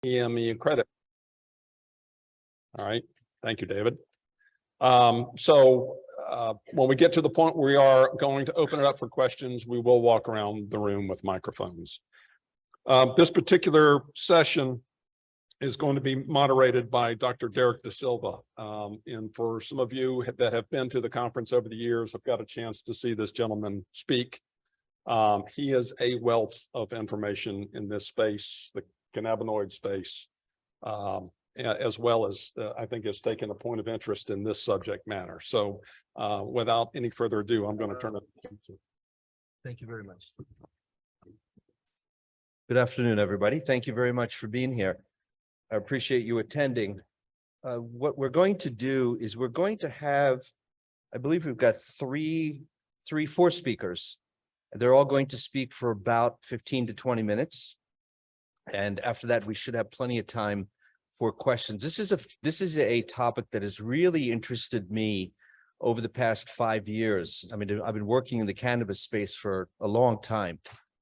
EME credit. All right, thank you, David. When we get to the point where we are going to open it up for questions, we will walk around the room with microphones. This particular session is going to be moderated by Dr. Derrick DeSilva. And for some of you that have been to the conference over the years, I've got a chance to see this gentleman speak. He is a wealth of information in this space, the cannabinoid space, as well as I think has taken a point of interest in this subject matter. So without any further ado, I'm going to turn it over to. Thank you very much. Good afternoon, everybody. Thank you very much for being here. I appreciate you attending. What we're going to do is we're going to have, I believe we've got four speakers. They're all going to speak for about 15 to 20 minutes. And after that, we should have plenty of time for questions. This is a topic that has really interested me over the past 5 years. I mean, I've been working in the cannabis space for a long time,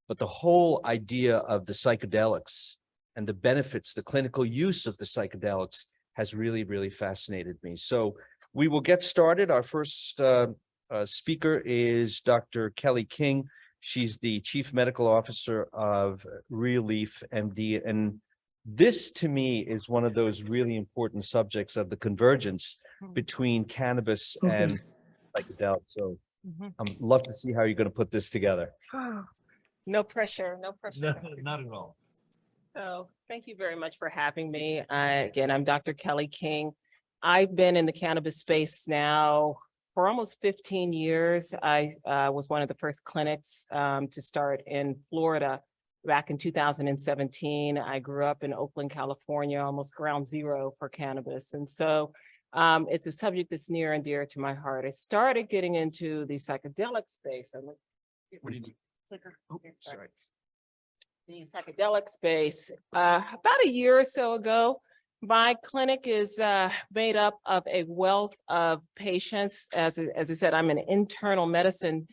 but the whole idea of the psychedelics and the benefits, the clinical use of the psychedelics has really, really fascinated me. So we will get started. Our first speaker is Dr. Kelly King. She's the Chief Medical Officer of ReleafMD. And this, to me, is one of those really important subjects of the convergence between cannabis and psychedelics. So I'd love to see how you're going to put this together. No pressure, no pressure. No, not at all. So thank you very much for having me. Again, I'm Dr. Kelly King. I've been in the cannabis space now for almost 15 years. I was one of the first clinics to start in Florida back in 2017. I grew up in Oakland, California, almost ground zero for cannabis. And so it's a subject that's near and dear to my heart. I started getting into the psychedelic space. What do you need? Clicker. Oh, sorry. The psychedelic space about a year or so ago. My clinic is made up of a wealth of patients. As I said, I'm an internal medicine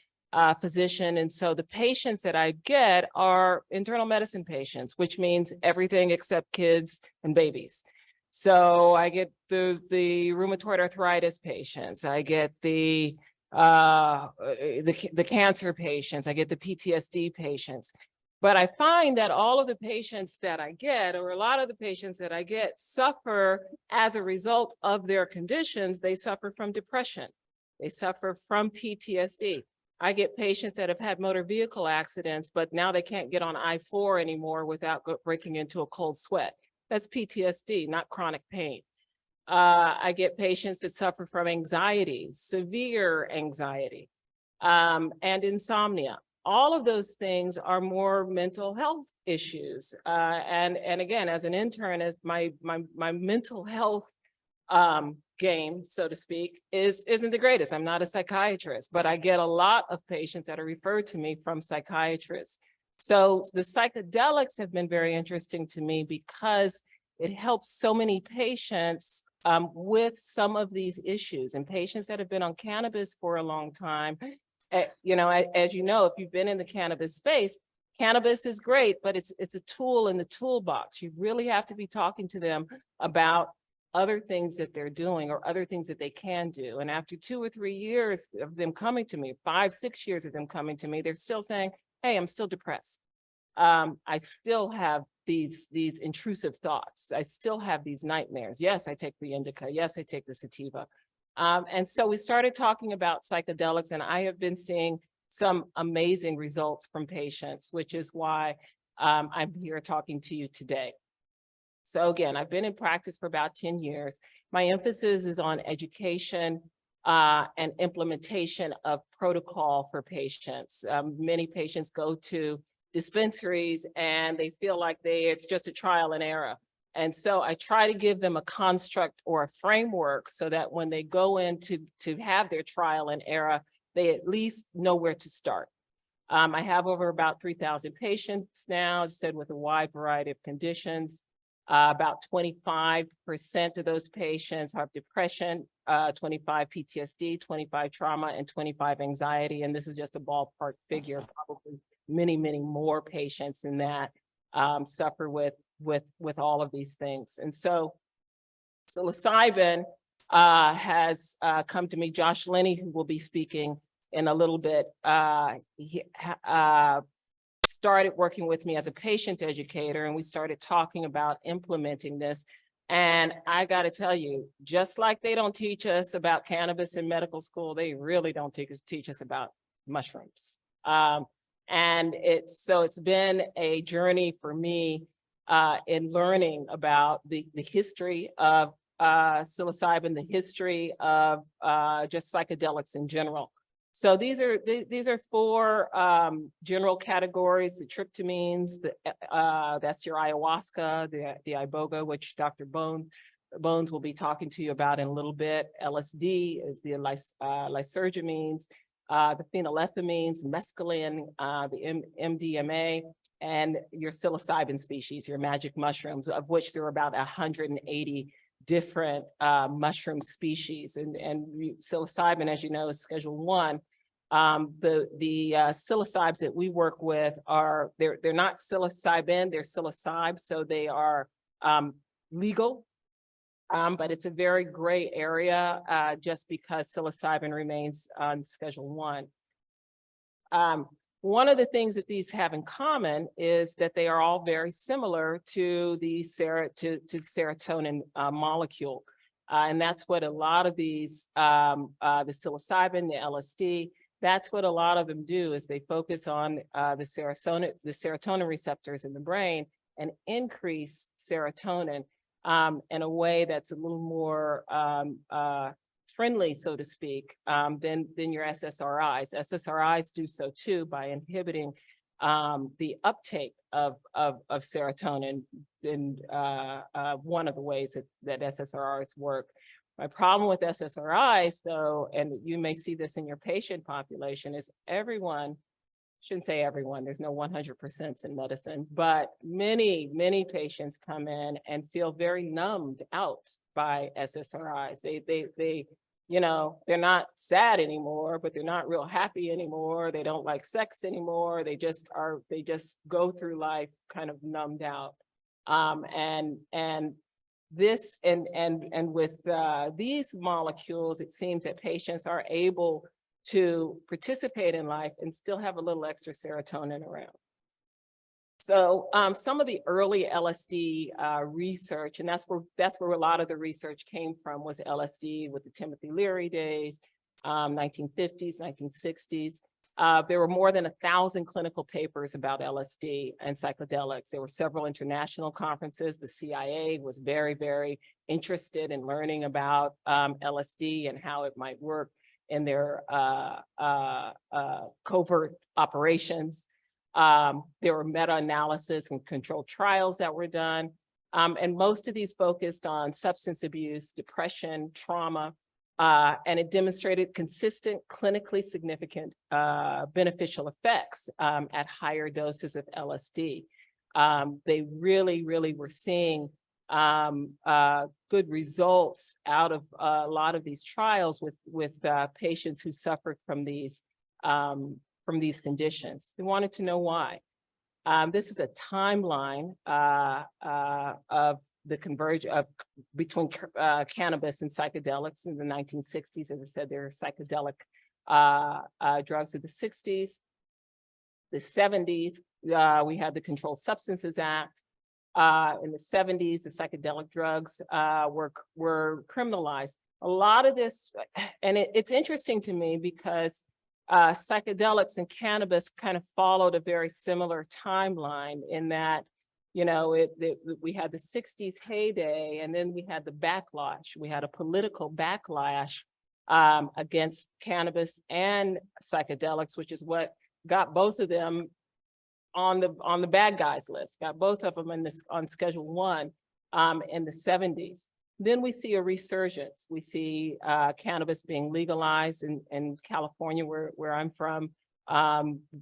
physician. And so the patients that I get are internal medicine patients, which means everything except kids and babies. So I get the rheumatoid arthritis patients. I get the cancer patients. I get the PTSD patients. But I find that all of the patients that I get, or a lot of the patients that I get, suffer as a result of their conditions. They suffer from depression. They suffer from PTSD. I get patients that have had motor vehicle accidents, but now they can't get on I-4 anymore without breaking into a cold sweat. That's PTSD, not chronic pain. I get patients that suffer from anxiety, severe anxiety, and insomnia. All of those things are more mental health issues. And again, as an internist, my mental health game, so to speak, isn't the greatest. I'm not a psychiatrist, but I get a lot of patients that are referred to me from psychiatrists. So the psychedelics have been very interesting to me because it helps so many patients with some of these issues, and patients that have been on cannabis for a long time. You know, as you know, if you've been in the cannabis space, cannabis is great, but it's a tool in the toolbox. You really have to be talking to them about other things that they're doing or other things that they can do. And after 2 or 3 years of them coming to me, 5, 6 years of them coming to me, they're still saying, hey, I'm still depressed. I still have these intrusive thoughts. I still have these nightmares. Yes, I take the indica. Yes, I take the sativa. And so we started talking about psychedelics, and I have been seeing some amazing results from patients, which is why I'm here talking to you today. So again, I've been in practice for about 10 years. My emphasis is on education and implementation of protocol for patients. Many patients go to dispensaries and they feel like it's just a trial and error. And so I try to give them a construct or a framework so that when they go in to have their trial and error, they at least know where to start. I have over about 3,000 patients now, as I said, with a wide variety of conditions. About 25% of those patients have depression, 25 PTSD, 25 trauma, and 25 anxiety. And this is just a ballpark figure. Probably many, many more patients than that suffer with with all of these things. And so psilocybin has come to me. Josh Linney, who will be speaking in a little bit, he started working with me as a patient educator, and we started talking about implementing this. And I got to tell you, just like they don't teach us about cannabis in medical school, they really don't teach us about mushrooms. And it's been a journey for me in learning about the history of psilocybin, the history of just psychedelics in general. So these are four general categories: the tryptamines, that's your ayahuasca, the iboga, which Dr. Bones will be talking to you about in a little bit. LSD is the lysergamines, the phenylethylamines, mescaline, the MDMA, and your psilocybin species, your magic mushrooms, of which there are about 180 different mushroom species. And psilocybin, as you know, is Schedule 1. The psilocybes that we work with are, they're not psilocybin, they're psilocybe, so they are legal. But it's a very gray area just because psilocybin remains on Schedule 1. One of the things that these have in common is that they are all very similar to the serotonin molecule. And that's what a lot of these, the psilocybin, the LSD, that's what a lot of them do, is they focus on the serotonin receptors in the brain and increase serotonin in a way that's a little more friendly, so to speak, than your SSRIs. SSRIs do so too by inhibiting the uptake of serotonin in one of the ways that SSRIs work. My problem with SSRIs, though, and you may see this in your patient population, is everyone, shouldn't say everyone, there's no 100% in medicine, but many patients come in and feel very numbed out by SSRIs. They you know, they're not sad anymore, but they're not real happy anymore. They don't like sex anymore. They just go through life kind of numbed out. And with these molecules, it seems that patients are able to participate in life and still have a little extra serotonin around. So some of the early LSD research, and that's where a lot of the research came from, was LSD with the Timothy Leary days, 1950s, 1960s. There were more than 1,000 clinical papers about LSD and psychedelics. There were several international conferences. The CIA was very, very interested in learning about LSD and how it might work in their covert operations. There were meta-analysis and controlled trials that were done. And most of these focused on substance abuse, depression, trauma, and it demonstrated consistent, clinically significant beneficial effects at higher doses of LSD. They really were seeing good results out of a lot of these trials with patients who suffered from these conditions. They wanted to know why. This is a timeline of the convergence between cannabis and psychedelics in the 1960s. As I said, there are psychedelic drugs in the 60s. The 70s, we had the Controlled Substances Act. In the 70s, the psychedelic drugs were criminalized. A lot of this, and it's interesting to me because psychedelics and cannabis kind of followed a very similar timeline in that, you know, we had the 60s heyday, and then we had the backlash. We had a political backlash against cannabis and psychedelics, which is what got both of them on the bad guys list, got both of them on Schedule 1 in the 70s. Then we see a resurgence. We see cannabis being legalized in California, where I'm from.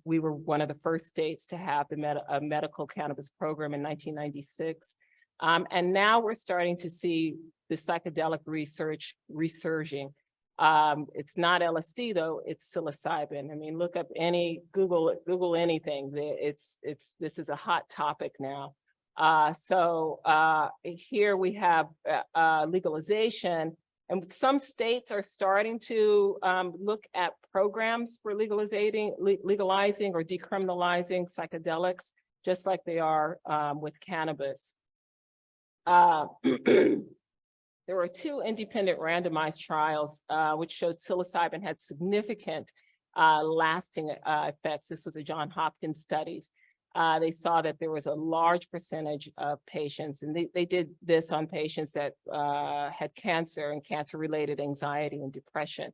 We were one of the first states to have a medical cannabis program in 1996. And now we're starting to see the psychedelic research resurging. It's not LSD though, it's psilocybin. I mean, look up Google anything. This is a hot topic now. Here we have legalization, and some states are starting to look at programs for legalizing or decriminalizing psychedelics, just like they are with cannabis. There were 2 independent randomized trials which showed psilocybin had significant lasting effects. This was a Johns Hopkins studies. They saw that there was a large percentage of patients, and they did this on patients that had cancer and cancer-related anxiety and depression.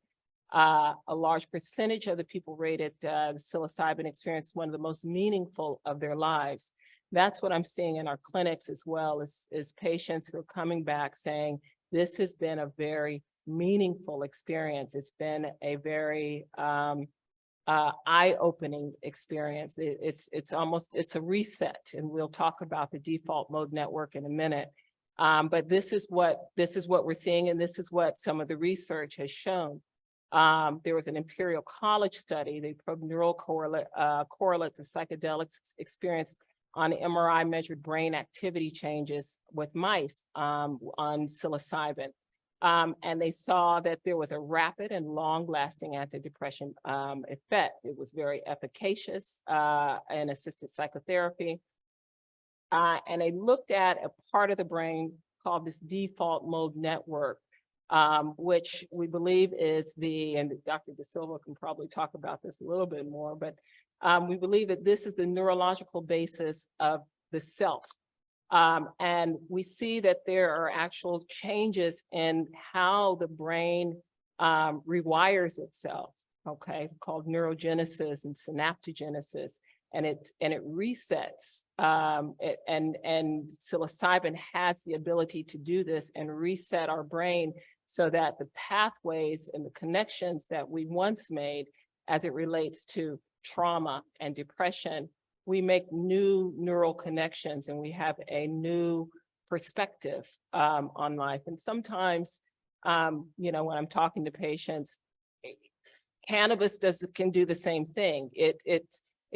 A large percentage of the people rated the psilocybin experience one of the most meaningful of their lives. That's what I'm seeing in our clinics as well, is patients who are coming back saying, this has been a very meaningful experience. It's been a very eye-opening experience. It's a reset, and we'll talk about the default mode network in a minute. But this is what we're seeing, and this is what some of the research has shown. There was an Imperial College study. They probed neural correlates of psychedelics experience on MRI measured brain activity changes with mice on psilocybin. And they saw that there was a rapid and long-lasting antidepressant effect. It was very efficacious in assisted psychotherapy. And they looked at a part of the brain called this default mode network, which we believe is and Dr. DeSilva can probably talk about this a little bit more, but we believe that this is the neurological basis of the self. And we see that there are actual changes in how the brain rewires itself, okay, called neurogenesis and synaptogenesis, and it resets. And psilocybin has the ability to do this and reset our brain so that the pathways and the connections that we once made as it relates to trauma and depression, we make new neural connections, and we have a new perspective on life. And sometimes, when I'm talking to patients, cannabis can do the same thing. It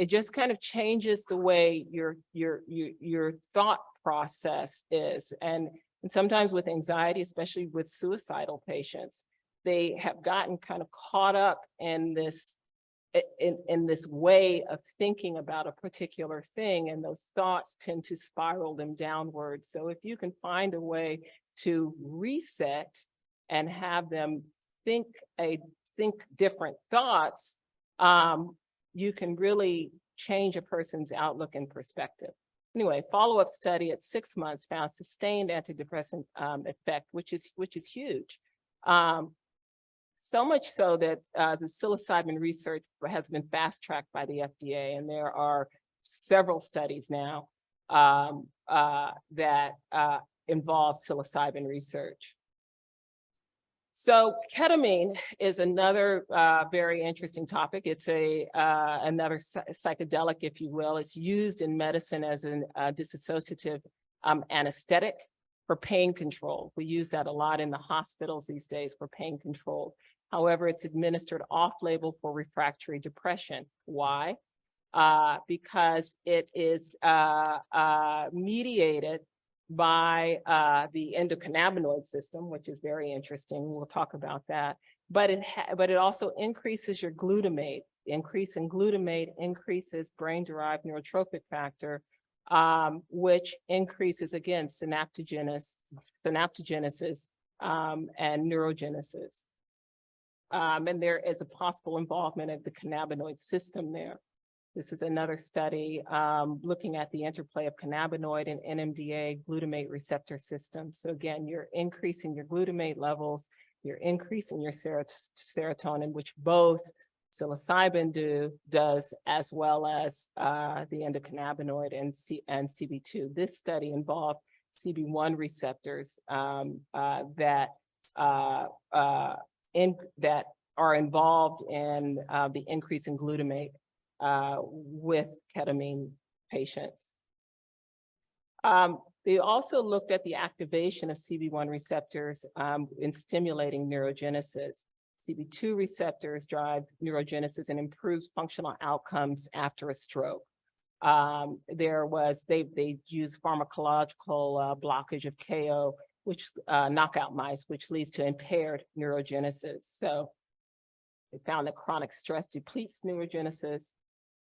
just kind of changes the way your thought process is. And sometimes with anxiety, especially with suicidal patients, they have gotten kind of caught up in this way of thinking about a particular thing, and those thoughts tend to spiral them downward. So if you can find a way to reset and have them think different thoughts, you can really change a person's outlook and perspective. Anyway, follow-up study at 6 months found sustained antidepressant effect, which is huge. So much so that the psilocybin research has been fast-tracked by the FDA, and there are several studies now that involve psilocybin research. So ketamine is another very interesting topic. It's another psychedelic, if you will. It's used in medicine as a dissociative anesthetic for pain control. We use that a lot in the hospitals these days for pain control. However, it's administered off-label for refractory depression. Why? Because it is mediated by the endocannabinoid system, which is very interesting. We'll talk about that. But it also increases your glutamate. The increase in glutamate increases brain-derived neurotrophic factor, which increases, again, synaptogenesis and neurogenesis. And there is a possible involvement of the cannabinoid system there. This is another study looking at the interplay of cannabinoid and NMDA glutamate receptor system. So again, you're increasing your glutamate levels, you're increasing your serotonin, which both psilocybin does, as well as the endocannabinoid and CB2. This study involved CB1 receptors that are involved in the increase in glutamate with ketamine patients. They also looked at the activation of CB1 receptors in stimulating neurogenesis. CB2 receptors drive neurogenesis and improves functional outcomes after a stroke. They used pharmacological blockage of KO, which knockout mice, which leads to impaired neurogenesis. So they found that chronic stress depletes neurogenesis,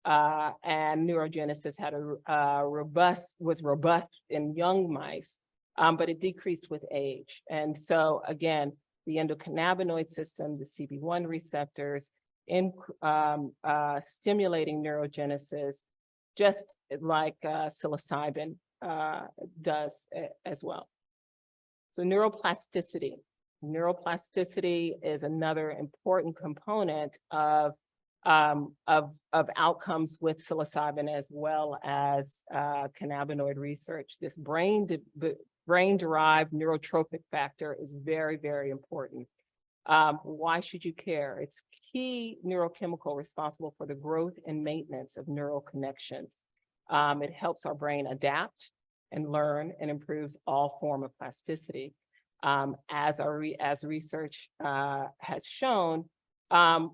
and neurogenesis had was robust in young mice, but it decreased with age. And so again, the endocannabinoid system, the CB1 receptors, in stimulating neurogenesis, just like psilocybin does as well. So neuroplasticity. Neuroplasticity is another important component of outcomes with psilocybin, as well as cannabinoid research. This brain-derived neurotropic factor is very, very important. Why should you care? It's key neurochemical responsible for the growth and maintenance of neural connections. It helps our brain adapt and learn, and improves all form of plasticity. As research has shown,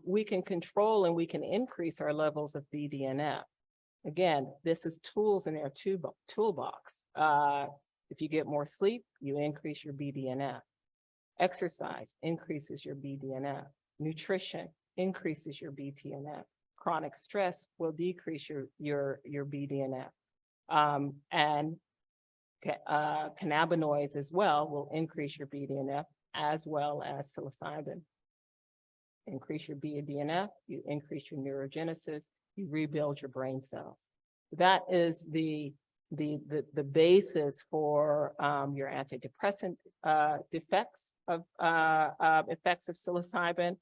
we can control and we can increase our levels of BDNF. Again, this is tools in our toolbox. If you get more sleep, you increase your BDNF. Exercise increases your BDNF. Nutrition increases your BDNF. Chronic stress will decrease your BDNF. And cannabinoids as well will increase your BDNF, as well as psilocybin. Increase your BDNF, you increase your neurogenesis, you rebuild your brain cells. That is the basis for your antidepressant effects of psilocybin,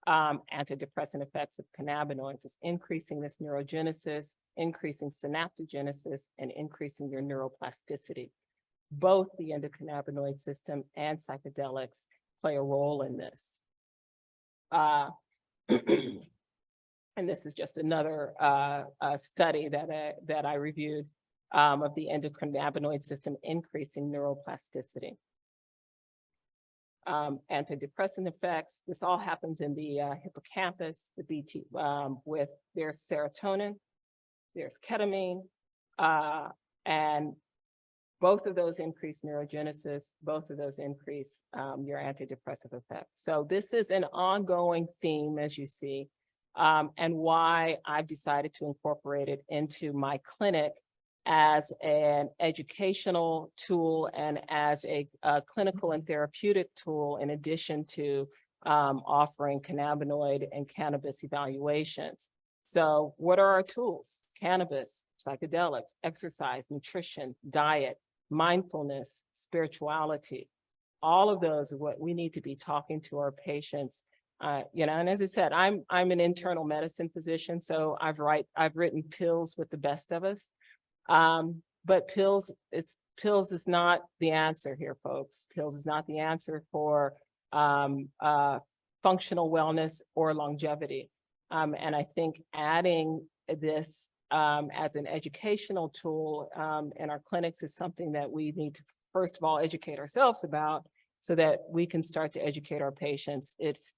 antidepressant effects of cannabinoids. Is increasing this neurogenesis, increasing synaptogenesis, and increasing your neuroplasticity. Both the endocannabinoid system and psychedelics play a role in this. And this is just another study that I reviewed of the endocannabinoid system increasing neuroplasticity. Antidepressant effects, this all happens in the hippocampus, the BT, with there's serotonin, there's ketamine, and both of those increase neurogenesis, both of those increase your antidepressive effect. So this is an ongoing theme, as you see, and why I've decided to incorporate it into my clinic as an educational tool and as a clinical and therapeutic tool, in addition to offering cannabinoid and cannabis evaluations. So what are our tools? Cannabis, psychedelics, exercise, nutrition, diet, mindfulness, spirituality. All of those are what we need to be talking to our patients. And as I said, I'm an internal medicine physician, so I've written pills with the best of us. But pills is not the answer here, folks. Pills is not the answer for functional wellness or longevity. And I think adding this as an educational tool in our clinics is something that we need to, first of all, educate ourselves about, so that we can start to educate our patients.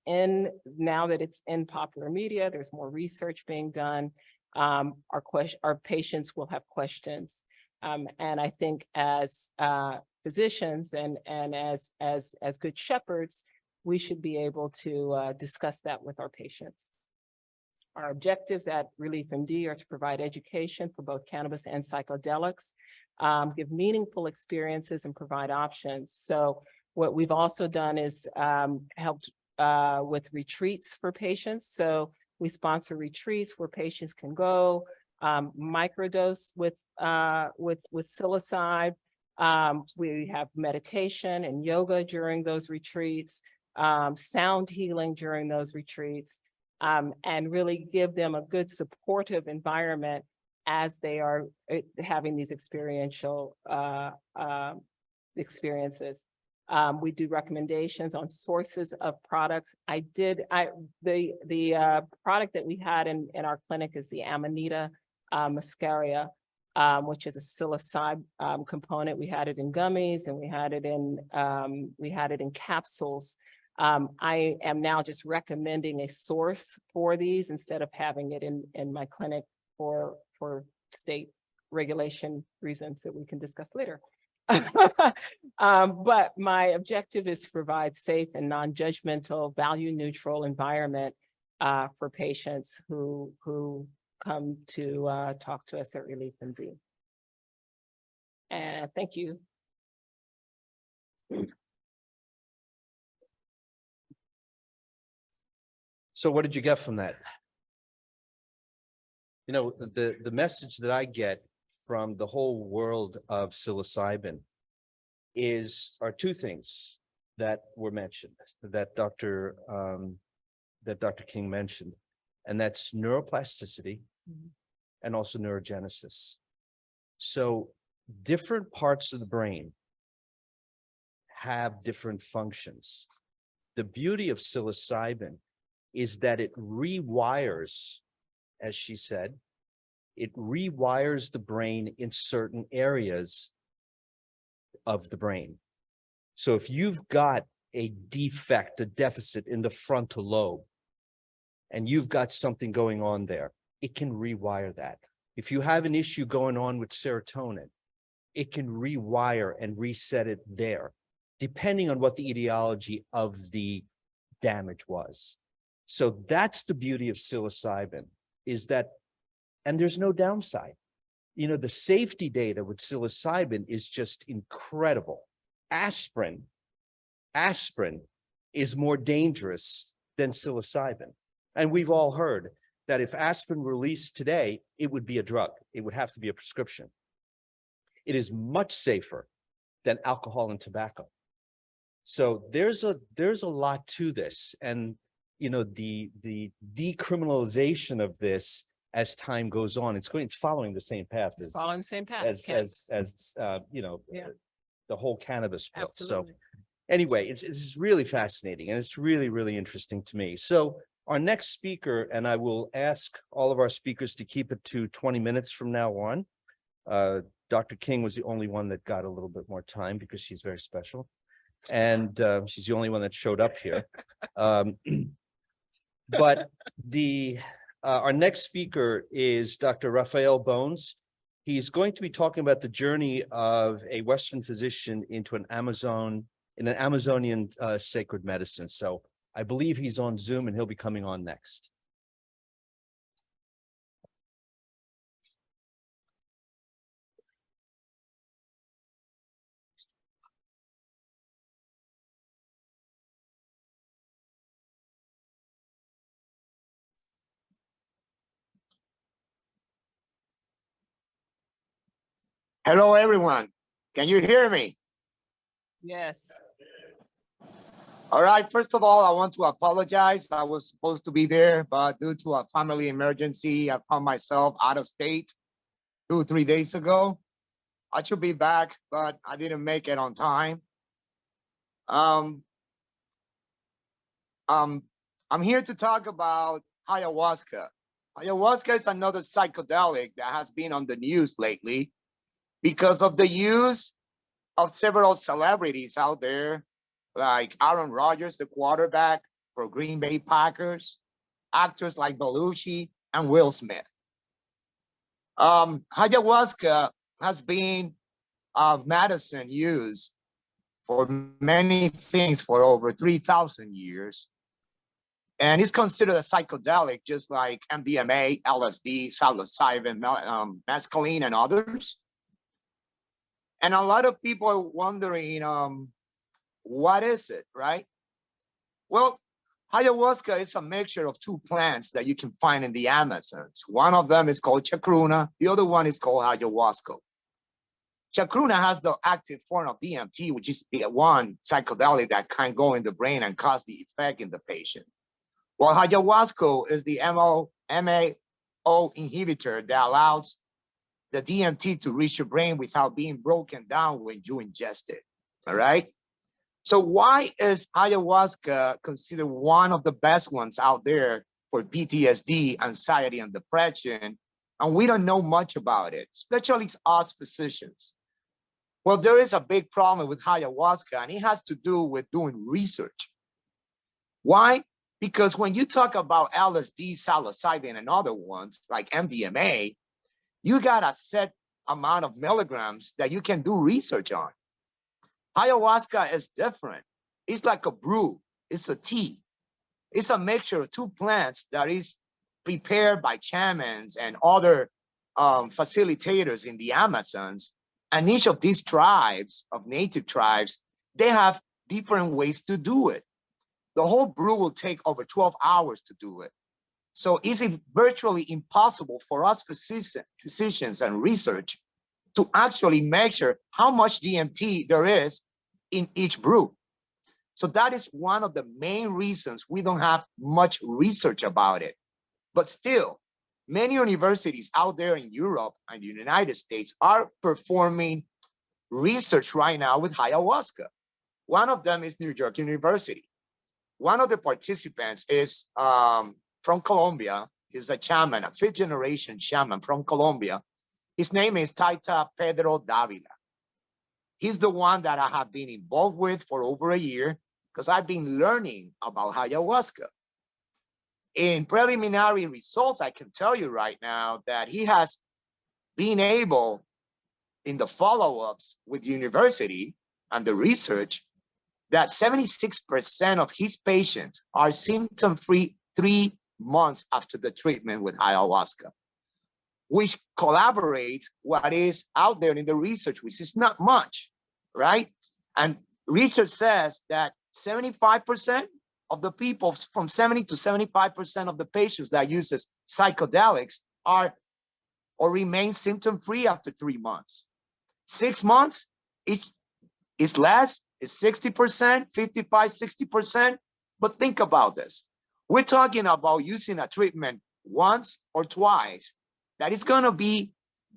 Now that it's in popular media, there's more research being done. Our patients will have questions. And I think as physicians and as good shepherds, we should be able to discuss that with our patients. Our objectives at ReleafMD are to provide education for both cannabis and psychedelics, give meaningful experiences, and provide options. So what we've also done is helped with retreats for patients. So we sponsor retreats where patients can go, microdose with psilocybe. We have meditation and yoga during those retreats, sound healing during those retreats, and really give them a good supportive environment as they are having these experiential experiences. We do recommendations on sources of products. The product that we had in our clinic is the Amanita muscaria, which is a psilocybe component. We had it in gummies, and we had it in capsules. I am now just recommending a source for these instead of having it in my clinic for state regulation reasons that we can discuss later. But my objective is to provide safe and non-judgmental, value-neutral environment for patients who come to talk to us at ReleafMD. And thank you. So what did you get from that? You know, the message that I get from the whole world of psilocybin are two things that were mentioned that Dr. King mentioned, and that's neuroplasticity and also neurogenesis. So different parts of the brain have different functions. The beauty of psilocybin is that it rewires, as she said, it rewires the brain in certain areas of the brain. So if you've got a defect, a deficit in the frontal lobe, and you've got something going on there, it can rewire that. If you have an issue going on with serotonin, it can rewire and reset it there, depending on what the etiology of the damage was. So that's the beauty of psilocybin, is that, and there's no downside. You know, the safety data with psilocybin is just incredible. Aspirin is more dangerous than psilocybin. And we've all heard that if aspirin were released today, it would be a drug. It would have to be a prescription. It is much safer than alcohol and tobacco. So there's a lot to this. And you know, the decriminalization of this as time goes on, it's following the same path as you know, the whole cannabis bill. Absolutely. So anyway, it's really fascinating, and it's really, really interesting to me. So our next speaker, and I will ask all of our speakers to keep it to 20 minutes from now on. Dr. King was the only one that got a little bit more time because she's very special. And she's the only one that showed up here. But our next speaker is Dr. Raphael Bones. He's going to be talking about the journey of a Western physician into an Amazonian sacred medicine. So I believe he's on Zoom, and he'll be coming on next. Hello, everyone. Can you hear me? Yes. All right. First of all, I want to apologize. I was supposed to be there, but due to a family emergency, I found myself out of state 2 or 3 days ago. I should be back, but I didn't make it on time. I'm here to talk about ayahuasca. Ayahuasca is another psychedelic that has been on the news lately because of the use of several celebrities out there, like Aaron Rodgers, the quarterback for Green Bay Packers, actors like Belushi and Will Smith. Ayahuasca has been medicine used for many things for over 3,000 years. And it's considered a psychedelic, just like MDMA, LSD, psilocybin, mescaline, and others. And a lot of people are wondering, what is it, right? Well, ayahuasca is a mixture of 2 plants that you can find in the Amazons. One of them is called chacruna. The other one is called ayahuasca. Chacruna has the active form of DMT, which is the one psychedelic that can go in the brain and cause the effect in the patient. While ayahuasca is the MAO inhibitor that allows the DMT to reach your brain without being broken down when you ingest it, all right? So why is ayahuasca considered one of the best ones out there for PTSD, anxiety, and depression? And we don't know much about it, especially us physicians. Well, there is a big problem with ayahuasca, and it has to do with doing research. Why? Because when you talk about LSD, psilocybin, and other ones like MDMA, you got a set amount of milligrams that you can do research on. Ayahuasca is different. It's like a brew. It's a tea. It's a mixture of two plants that is prepared by shamans and other facilitators in the Amazons. And each of these tribes, of native tribes, they have different ways to do it. The whole brew will take over 12 hours to do it. So it's virtually impossible for us physicians and research to actually measure how much DMT there is in each brew. So that is one of the main reasons we don't have much research about it. But still, many universities out there in Europe and the United States are performing research right now with ayahuasca. One of them is New York University. One of the participants is from Colombia. He's a shaman, a fifth generation shaman from Colombia. His name is Taita Pedro Davila. He's the one that I have been involved with for over a year because I've been learning about ayahuasca. In preliminary results, I can tell you right now that he has been able, in the follow-ups with the university and the research, that 76% of his patients are symptom-free 3 months after the treatment with ayahuasca, which collaborates what is out there in the research, which is not much, right? And research says that 75% of the people, from 70 to 75% of the patients that uses psychedelics are or remain symptom-free after 3 months. 6 months, it's less, it's 60%, 55, 60%. But think about this. We're talking about using a treatment once or twice that is going to be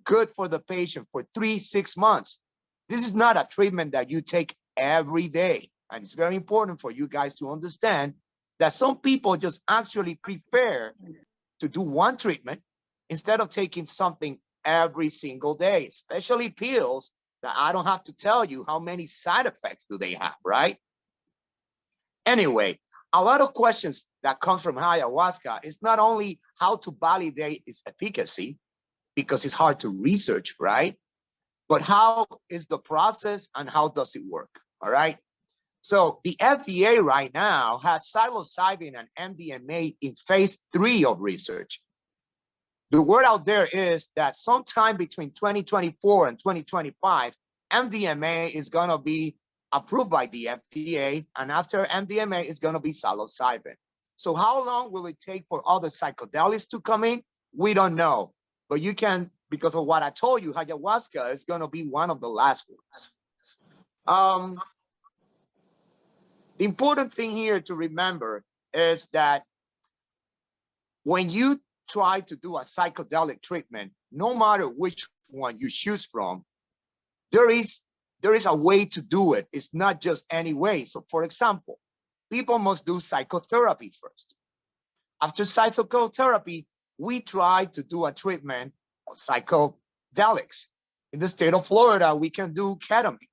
good for the patient for 3-6 months. This is not a treatment that you take every day. And it's very important for you guys to understand that some people just actually prefer to do one treatment instead of taking something every single day, especially pills that I don't have to tell you how many side effects do they have, right? Anyway, a lot of questions that come from ayahuasca is not only how to validate its efficacy, because it's hard to research, right? But how is the process and how does it work, all right? So the FDA right now has psilocybin and MDMA in phase 3 of research. The word out there is that sometime between 2024 and 2025, MDMA is going to be approved by the FDA, and after MDMA is going to be psilocybin. So how long will it take for other psychedelics to come in? We don't know, but you can, because of what I told you, ayahuasca is going to be one of the last ones. The important thing here to remember is that when you try to do a psychedelic treatment, no matter which one you choose from, there is a way to do it. It's not just any way. So for example, people must do psychotherapy first. After psychotherapy, we try to do a treatment of psychedelics. In the state of Florida, we can do ketamine.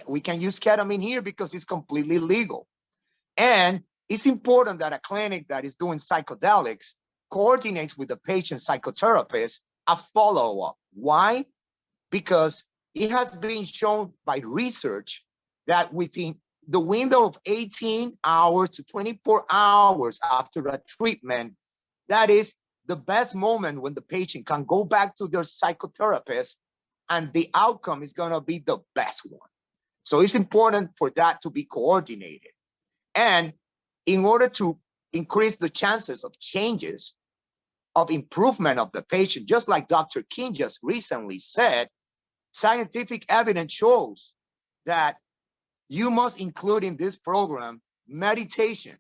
We can use ketamine here because it's completely legal. And it's important that a clinic that is doing psychedelics coordinates with the patient psychotherapist a follow-up. Why? Because it has been shown by research that within the window of 18 hours to 24 hours after a treatment, that is the best moment when the patient can go back to their psychotherapist and the outcome is going to be the best one. So it's important for that to be coordinated. And in order to increase the chances of changes, of improvement of the patient, just like Dr. King just recently said, scientific evidence shows that you must include in this program meditation,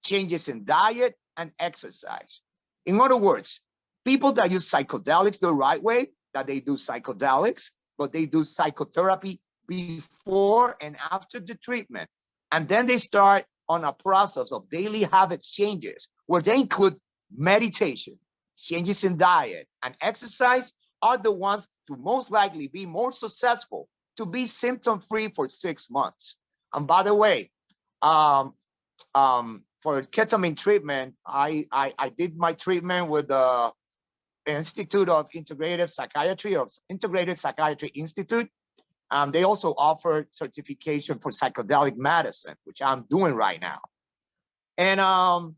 changes in diet, and exercise. In other words, people that use psychedelics the right way, that they do psychedelics, but they do psychotherapy before and after the treatment. And then they start on a process of daily habit changes where they include meditation, changes in diet, and exercise are the ones to most likely be more successful to be symptom-free for 6 months. And by the way, for ketamine treatment, I did my treatment with Institute of Integrative Psychiatry or Integrated Psychiatry Institute. They also offer certification for psychedelic medicine, which I'm doing right now. And I'm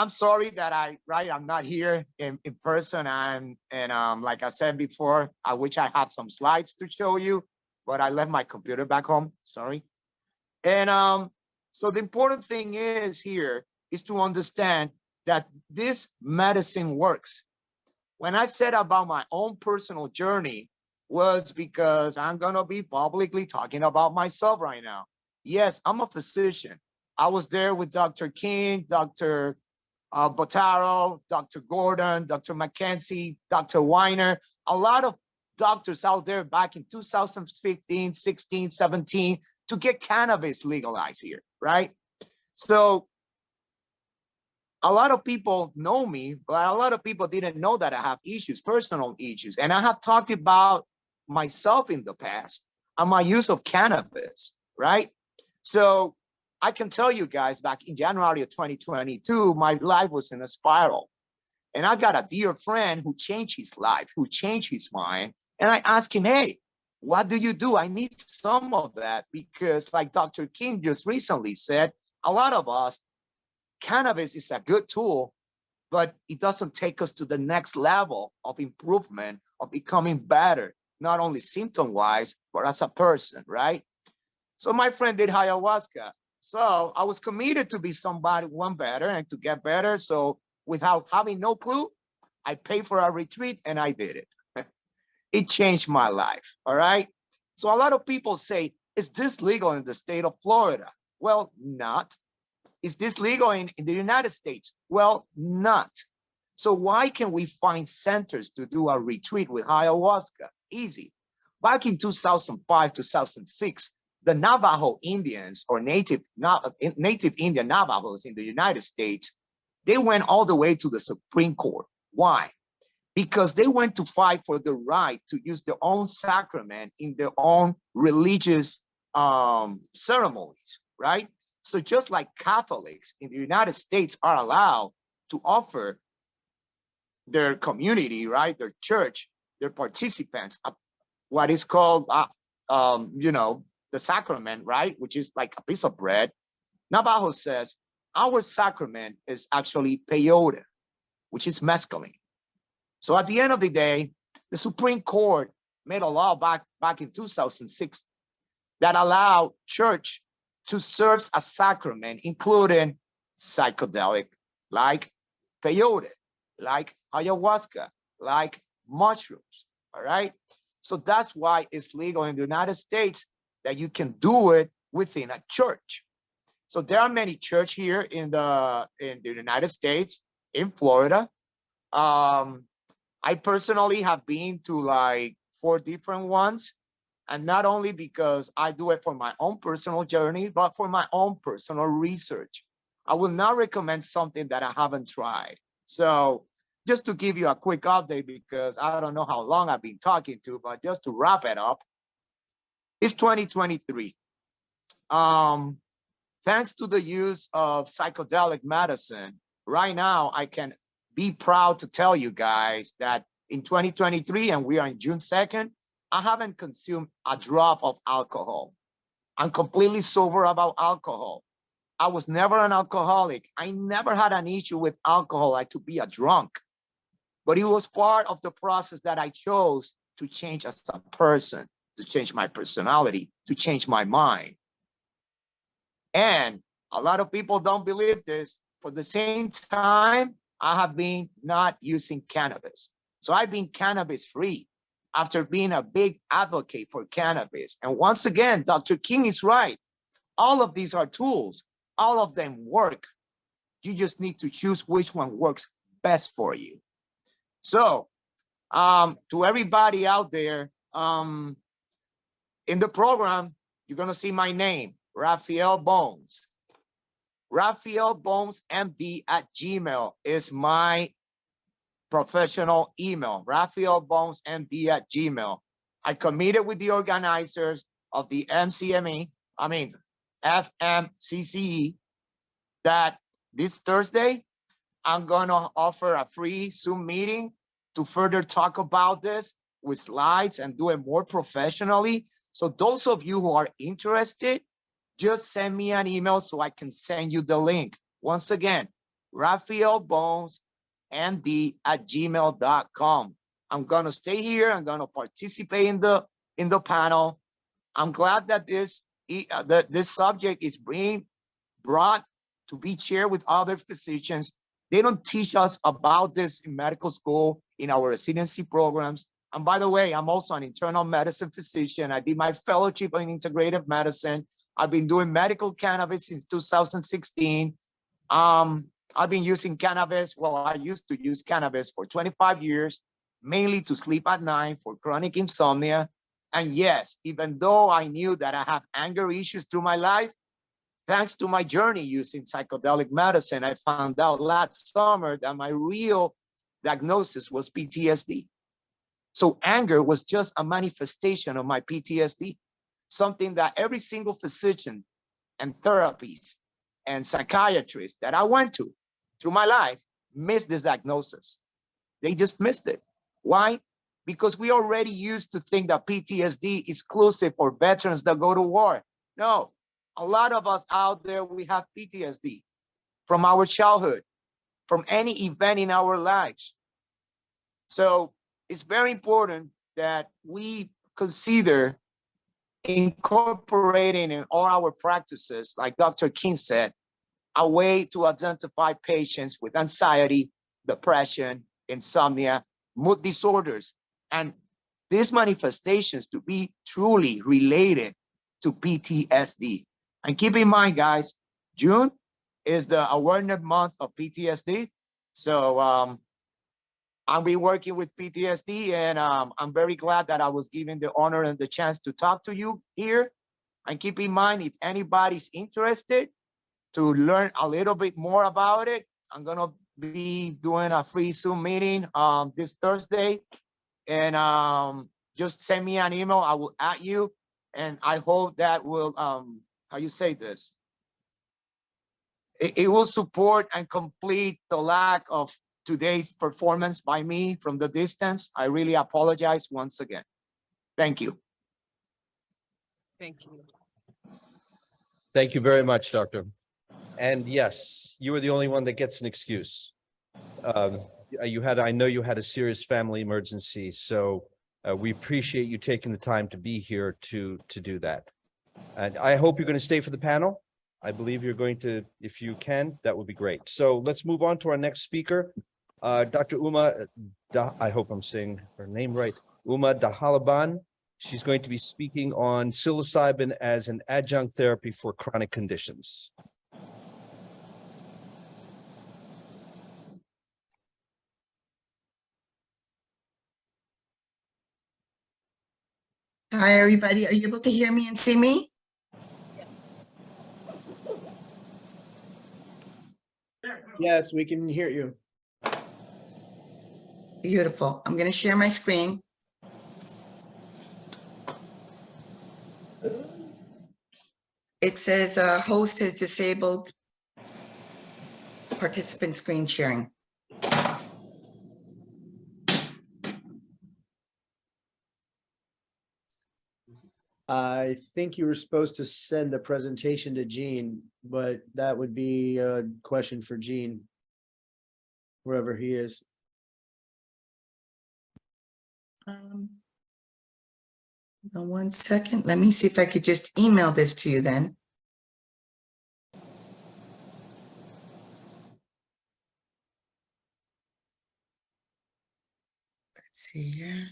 sorry that I'm not here in person. And like I said before, I wish I had some slides to show you, but I left my computer back home. Sorry. And so the important thing is here is to understand that this medicine works. When I said about my own personal journey was because I'm gonna be publicly talking about myself right now. Yes, I'm a physician. I was there with Dr. King, Dr. Botaro, Dr. Gordon, Dr. McKenzie, Dr. Weiner, a lot of doctors out there back in 2015, 16, 17 to get cannabis legalized here, right? So a lot of people know me, but a lot of people didn't know that I have issues, personal issues. And I have talked about myself in the past and my use of cannabis, right? So I can tell you guys back in January of 2022, my life was in a spiral. And I got a dear friend who changed his life, who changed his mind. And I asked him, hey, what do you do? I need some of that because like Dr. King just recently said, a lot of us, cannabis is a good tool, but it doesn't take us to the next level of improvement, of becoming better, not only symptom-wise, but as a person, right? So my friend did ayahuasca. So I was committed to be one better and to get better. So without having no clue, I paid for a retreat and I did it. It changed my life, all right? So a lot of people say, is this legal in the state of Florida? Well, not. Is this legal in the United States? Well, not. So why can we find centers to do a retreat with ayahuasca? Easy. Back in 2005, 2006, the Navajo Indians or native Indian Navajos in the United States, they went all the way to the Supreme Court. Why? Because they went to fight for the right to use their own sacrament in their own religious ceremonies, right? So just like Catholics in the United States are allowed to offer their community, right, their church, their participants, what is called, the sacrament, right, which is like a piece of bread. Navajo says our sacrament is actually peyote, which is mescaline. So at the end of the day, the Supreme Court made a law back in 2006 that allowed church to serve a sacrament, including psychedelic, like peyote, like ayahuasca, like mushrooms, all right? So that's why it's legal in the United States that you can do it within a church. So there are many churches here in the United States, in Florida. I personally have been to like 4 different ones. And not only because I do it for my own personal journey, but for my own personal research. I will not recommend something that I haven't tried. So just to give you a quick update, because I don't know how long I've been talking to, but just to wrap it up, it's 2023. Thanks to the use of psychedelic medicine, right now I can be proud to tell you guys that in 2023, and we are in June 2nd, I haven't consumed a drop of alcohol. I'm completely sober about alcohol. I was never an alcoholic. I never had an issue with alcohol, like to be a drunk. But it was part of the process that I chose to change as a person, to change my personality, to change my mind. And a lot of people don't believe this. For the same time, I have been not using cannabis. So I've been cannabis free after being a big advocate for cannabis. And once again, Dr. King is right. All of these are tools. All of them work. You just need to choose which one works best for you. So to everybody out there, in the program, you're gonna see my name, Raphael Bones. Raphael Bones MD at Gmail is my professional email, Raphael Bones MD at Gmail. I committed with the organizers of the FMCCE, that this Thursday, I'm gonna offer a free Zoom meeting to further talk about this with slides and do it more professionally. So those of you who are interested, just send me an email so I can send you the link. Once again, raphaelbonesmd@gmail.com. I'm gonna stay here. I'm gonna participate in the panel. I'm glad that this subject is being brought to be shared with other physicians. They don't teach us about this in medical school, in our residency programs. And by the way, I'm also an internal medicine physician. I did my fellowship in integrative medicine. I've been doing medical cannabis since 2016. I've been using cannabis. Well, I used to use cannabis for 25 years, mainly to sleep at night for chronic insomnia. And yes, even though I knew that I have anger issues through my life, thanks to my journey using psychedelic medicine, I found out last summer that my real diagnosis was PTSD. So anger was just a manifestation of my PTSD, something that every single physician and therapist and psychiatrist that I went to through my life missed this diagnosis. They just missed it. Why? Because we already used to think that PTSD is exclusive for veterans that go to war. No, a lot of us out there, we have PTSD from our childhood, from any event in our lives. So it's very important that we consider incorporating in all our practices, like Dr. King said, a way to identify patients with anxiety, depression, insomnia, mood disorders, and these manifestations to be truly related to PTSD. And keep in mind, guys, June is the awareness month of PTSD. So I'll be working with PTSD, and I'm very glad that I was given the honor and the chance to talk to you here. And keep in mind, if anybody's interested to learn a little bit more about it, I'm gonna be doing a free Zoom meeting this Thursday. And just send me an email, I will add you. And I hope that will, how you say this? It will support and complete the lack of today's performance by me from the distance. I really apologize once again. Thank you. Thank you. Thank you very much, Doctor. And yes, you were the only one that gets an excuse. I know you had a serious family emergency, so we appreciate you taking the time to be here to do that. And I hope you're going to stay for the panel. I believe you're going to, if you can, that would be great. So let's move on to our next speaker, Dr. I hope I'm saying her name right, Dhanabalan. She's going to be speaking on psilocybin as an adjunct therapy for chronic conditions. Hi, everybody. Are you able to hear me and see me? Yes, we can hear you. Beautiful. I'm going to share my screen. It says host has disabled participant screen sharing. I think you were supposed to send a presentation to Gene, but that would be a question for Gene, wherever he is. One second. Let me see if I could just email this to you then. Let's see here.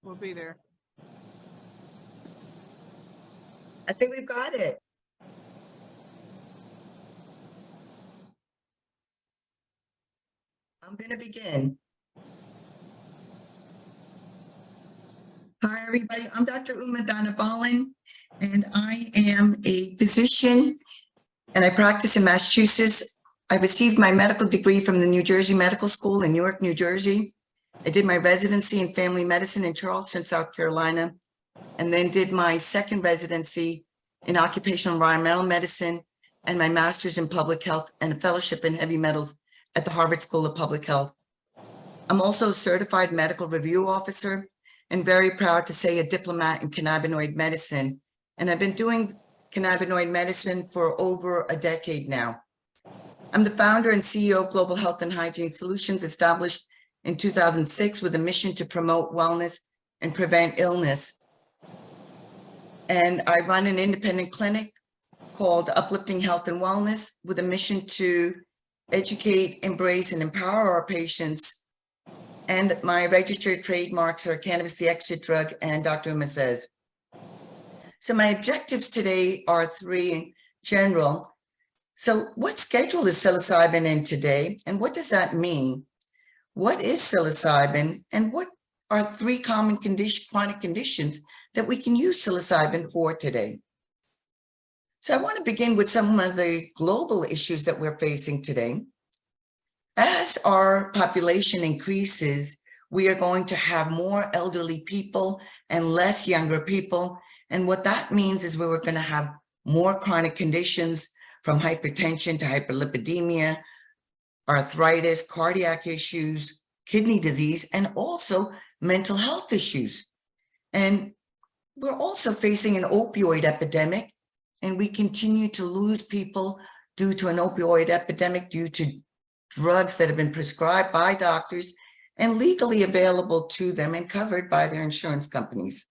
We'll be there. I think we've got it. I'm going to begin. Hi, everybody. I'm Dr. Dhanabalan, and I am a physician, and I practice in Massachusetts. I received my medical degree from the New Jersey Medical School in Newark, New Jersey. I did my residency in family medicine in Charleston, South Carolina, and then did my second residency in occupational environmental medicine and my master's in public health and a fellowship in heavy metals at the Harvard School of Public Health. I'm also a certified medical review officer and very proud to say a diplomat in cannabinoid medicine. And I've been doing cannabinoid medicine for over a decade now. I'm the founder and CEO of Global Health and Hygiene Solutions, established in 2006 with a mission to promote wellness and prevent illness. And I run an independent clinic called Uplifting Health and Wellness with a mission to educate, embrace, and empower our patients. And my registered trademarks are Cannabis, the exit drug, and Dr. Uma says. So my objectives today are three in general. So what schedule is psilocybin in today? And what does that mean? What is psilocybin? And what are three common chronic conditions that we can use psilocybin for today? So I want to begin with some of the global issues that we're facing today. As our population increases, we are going to have more elderly people and less younger people. And what that means is we're going to have more chronic conditions, from hypertension to hyperlipidemia, arthritis, cardiac issues, kidney disease, and also mental health issues. And we're also facing an opioid epidemic, and we continue to lose people due to an opioid epidemic, due to drugs that have been prescribed by doctors and legally available to them and covered by their insurance companies.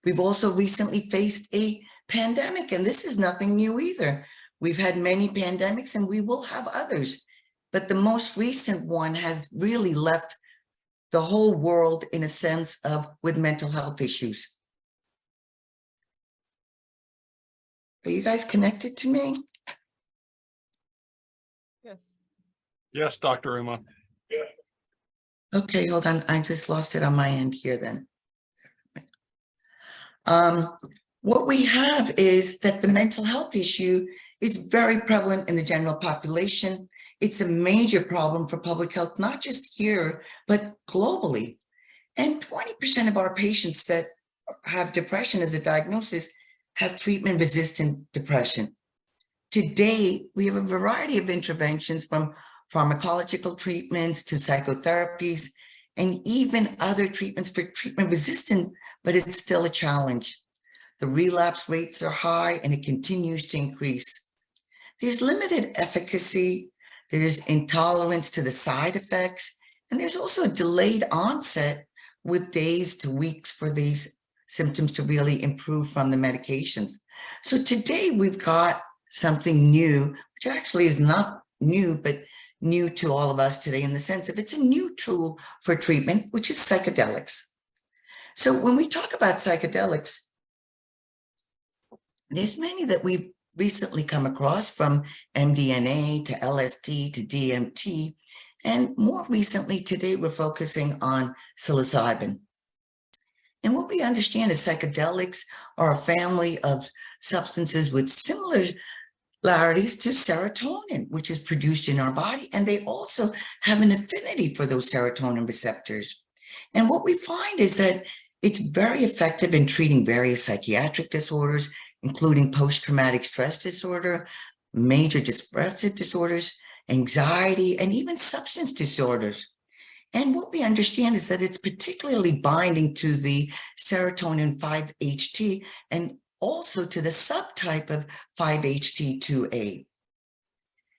We've also recently faced a pandemic, and this is nothing new either. We've had many pandemics and we will have others, but the most recent one has really left the whole world in a sense of with mental health issues. Are you guys connected to me? Yes. Yes, Dr. Uma. Okay, hold on. I just lost it on my end here then. What we have is that the mental health issue is very prevalent in the general population. It's a major problem for public health, not just here, but globally. And 20% of our patients that have depression as a diagnosis have treatment-resistant depression. Today, we have a variety of interventions, from pharmacological treatments to psychotherapies, and even other treatments for treatment-resistant, but it's still a challenge. The relapse rates are high and it continues to increase. There's limited efficacy, there's intolerance to the side effects, and there's also a delayed onset with days to weeks for these symptoms to really improve from the medications. So today we've got something new, which actually is not new, but new to all of us today in the sense of it's a new tool for treatment, which is psychedelics. So when we talk about psychedelics, there's many that we've recently come across, from MDMA to LSD to DMT, and more recently today we're focusing on psilocybin. And what we understand is psychedelics are a family of substances with similarities to serotonin, which is produced in our body, and they also have an affinity for those serotonin receptors. And what we find is that it's very effective in treating various psychiatric disorders, including post-traumatic stress disorder, major depressive disorders, anxiety, and even substance disorders. And what we understand is that it's particularly binding to the serotonin 5-HT and also to the subtype of 5-HT2A.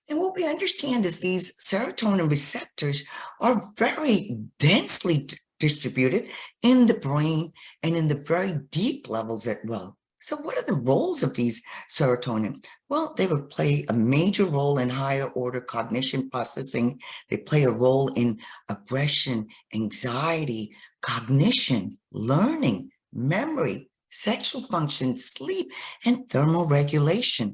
And what we understand is these serotonin receptors are very densely distributed in the brain and in the very deep levels as well. So what are the roles of these serotonin? Well, they would play a major role in higher order cognition processing. They play a role in aggression, anxiety, cognition, learning, memory, sexual function, sleep, and thermoregulation.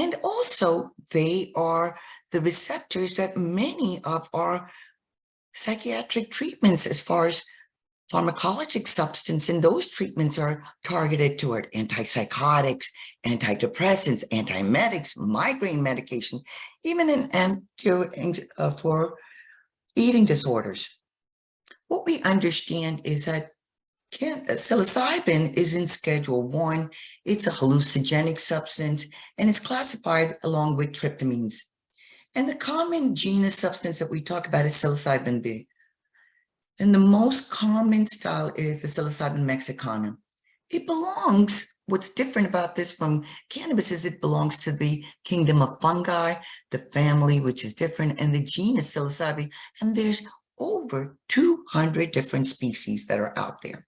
And also, they are the receptors that many of our psychiatric treatments, as far as pharmacologic substance, and those treatments are targeted toward antipsychotics, antidepressants, antiemetics, migraine medication, even for eating disorders. What we understand is that psilocybin is in Schedule 1. It's a hallucinogenic substance, and it's classified along with tryptamines. And the common genus substance that we talk about is psilocybin B. And the most common style is the psilocybin mexicana. It belongs, what's different about this from cannabis is it belongs to the kingdom of fungi, the family, which is different, and the genus psilocybin. And there's over 200 different species that are out there.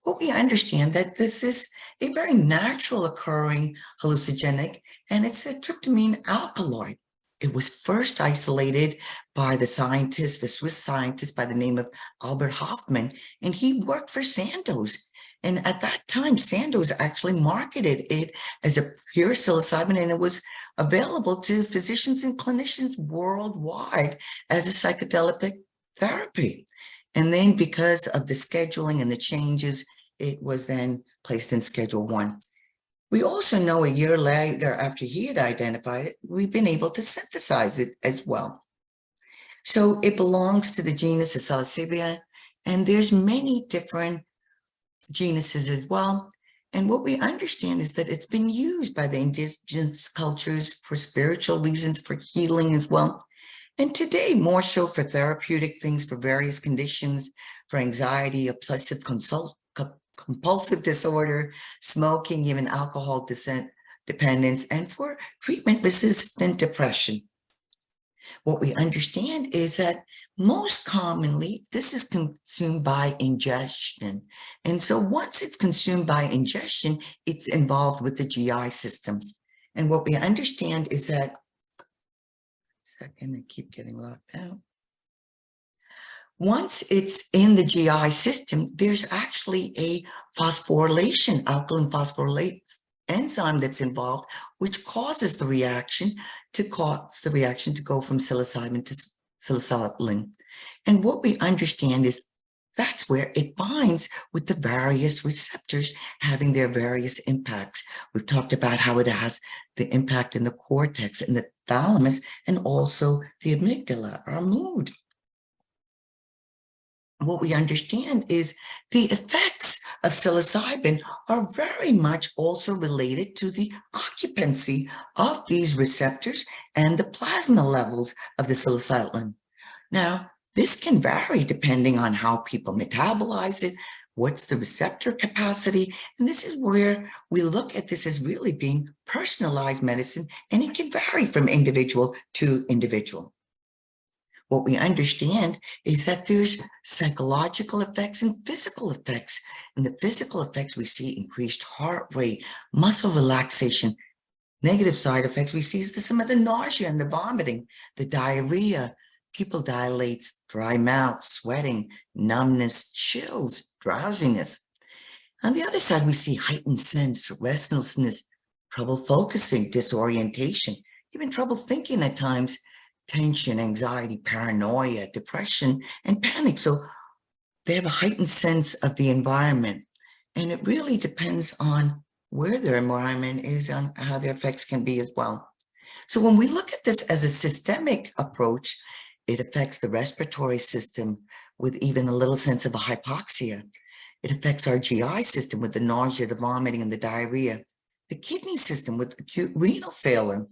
What we understand that this is a very natural occurring hallucinogenic, and it's a tryptamine alkaloid. It was first isolated by the scientist, the Swiss scientist by the name of Albert Hofmann, and he worked for Sandoz. And at that time, Sandoz actually marketed it as a pure psilocybin, and it was available to physicians and clinicians worldwide as a psychedelic therapy. And then because of the scheduling and the changes, it was then placed in Schedule 1. We also know a year later, after he had identified it, we've been able to synthesize it as well. So it belongs to the genus of Psilocybin, and there's many different genuses as well. And what we understand is that it's been used by the indigenous cultures for spiritual reasons, for healing as well. And today, more so for therapeutic things, for various conditions, for anxiety, obsessive compulsive disorder, smoking, even alcohol dependence, and for treatment-resistant depression. What we understand is that most commonly, this is consumed by ingestion. And so once it's consumed by ingestion, it's involved with the GI system. And what we understand is that, I keep getting locked out. Once it's in the GI system, there's actually a phosphorylation, alkaline phosphorylase enzyme that's involved, which causes the reaction to go from psilocybin to psilocybin. And what we understand is that's where it binds with the various receptors having their various impacts. We've talked about how it has the impact in the cortex and the thalamus, and also the amygdala, our mood. What we understand is the effects of psilocybin are very much also related to the occupancy of these receptors and the plasma levels of the psilocybin. Now, this can vary depending on how people metabolize it, what's the receptor capacity, and this is where we look at this as really being personalized medicine, and it can vary from individual to individual. What we understand is that there's psychological effects and physical effects. In the physical effects, we see increased heart rate, muscle relaxation. Negative side effects we see is some of the nausea and the vomiting, the diarrhea, pupil dilates, dry mouth, sweating, numbness, chills, drowsiness. On the other side, we see heightened sense, restlessness, trouble focusing, disorientation, even trouble thinking at times, tension, anxiety, paranoia, depression, and panic. So they have a heightened sense of the environment. And it really depends on where their environment is, on how their effects can be as well. So when we look at this as a systemic approach, it affects the respiratory system with even a little sense of a hypoxia. It affects our GI system with the nausea, the vomiting, and the diarrhea. The kidney system with acute renal failure.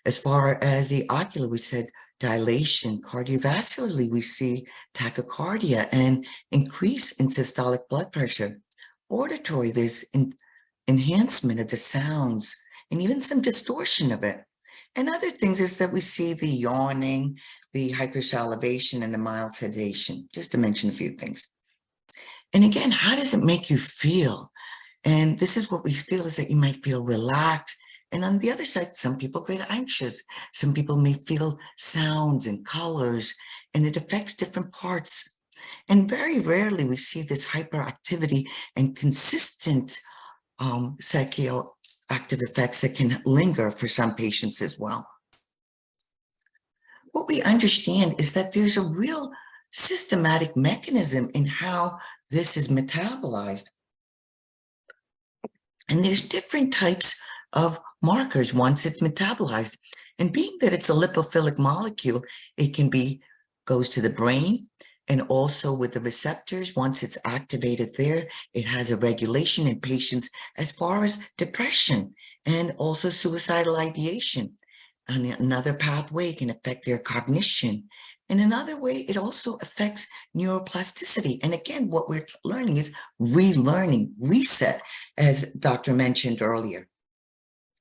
As far as the ocular, we said dilation. Cardiovascularly, we see tachycardia and increase in systolic blood pressure. Auditory, there's enhancement of the sounds and even some distortion of it. And other things is that we see the yawning, the hypersalivation and the mild sedation, just to mention a few things. And again, how does it make you feel? And this is what we feel, is that you might feel relaxed. And on the other side, some people get anxious. Some people may feel sounds and colors, and it affects different parts. And very rarely we see this hyperactivity and consistent psychoactive effects that can linger for some patients as well. What we understand is that there's a real systematic mechanism in how this is metabolized. And there's different types of markers once it's metabolized. And being that it's a lipophilic molecule, it can be, goes to the brain, and also with the receptors, once it's activated there, it has a regulation in patients as far as depression and also suicidal ideation. And another pathway can affect their cognition. In another way, it also affects neuroplasticity. And again, what we're learning is relearning, reset, as Dr. mentioned earlier.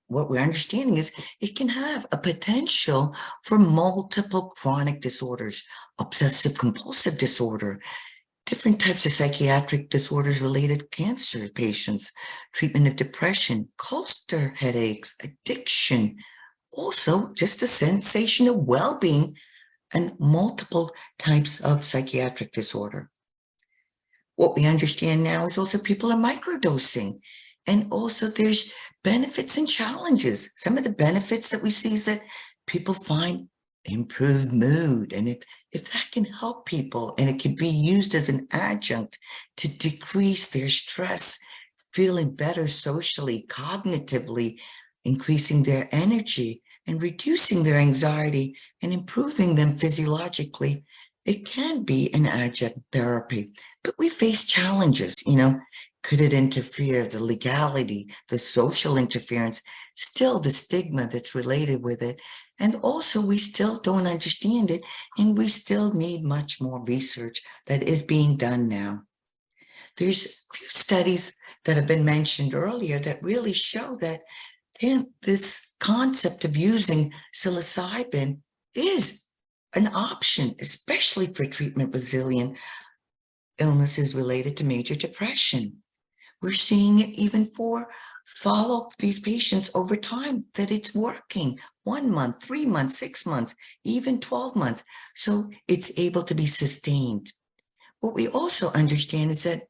What we're understanding is it can have a potential for multiple chronic disorders, obsessive compulsive disorder, different types of psychiatric disorders related to cancer patients, treatment of depression, cluster headaches, addiction, also just a sensation of well-being, and multiple types of psychiatric disorder. What we understand now is also people are microdosing, and also there's benefits and challenges. Some of the benefits that we see is that people find improved mood, and if that can help people, and it can be used as an adjunct to decrease their stress, feeling better socially, cognitively, increasing their energy, and reducing their anxiety and improving them physiologically, it can be an adjunct therapy. But we face challenges, could it interfere, the legality, the social interference, still the stigma that's related with it. And also we still don't understand it, and we still need much more research that is being done now. There's a few studies that have been mentioned earlier that really show that this concept of using psilocybin is an option, especially for treatment-resilient illnesses related to major depression. We're seeing it even for follow these patients over time, that it's working 1 month, 3 months, 6 months, even 12 months. So it's able to be sustained. What we also understand is that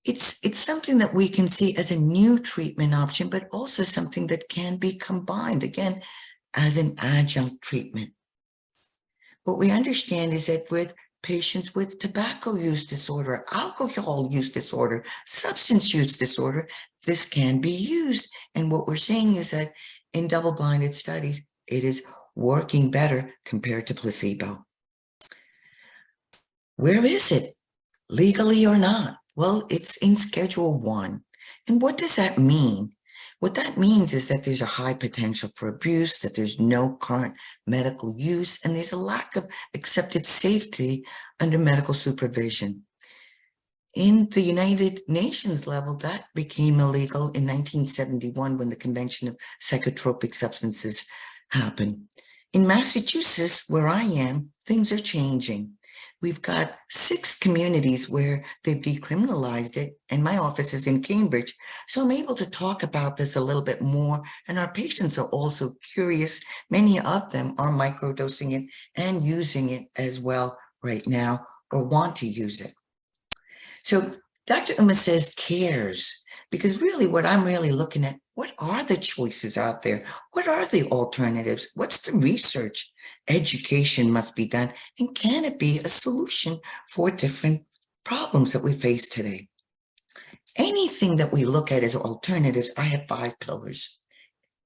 it's something that we can see as a new treatment option, but also something that can be combined, again, as an adjunct treatment. What we understand is that with patients with tobacco use disorder, alcohol use disorder, substance use disorder, this can be used. And what we're seeing is that in double-blinded studies, it is working better compared to placebo. Where is it, legally or not? Well, it's in Schedule 1. And what does that mean? What that means is that there's a high potential for abuse, that there's no current medical use, and there's a lack of accepted safety under medical supervision. In the United Nations level, that became illegal in 1971 when the Convention of Psychotropic Substances happened. In Massachusetts, where I am, things are changing. We've got 6 communities where they've decriminalized it, and my office is in Cambridge. So I'm able to talk about this a little bit more, and our patients are also curious. Many of them are microdosing it and using it as well right now, or want to use it. So Dr. Uma says cares, because really what I'm really looking at, what are the choices out there? What are the alternatives? What's the research? Education must be done. And can it be a solution for different problems that we face today? Anything that we look at as alternatives, I have 5 pillars.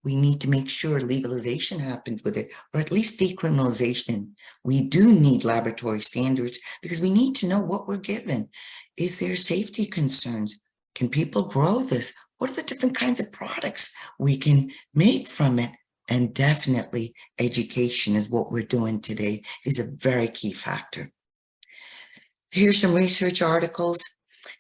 We need to make sure legalization happens with it, or at least decriminalization. We do need laboratory standards because we need to know what we're given. Is there safety concerns? Can people grow this? What are the different kinds of products we can make from it? And definitely education is what we're doing today, is a very key factor. Here's some research articles,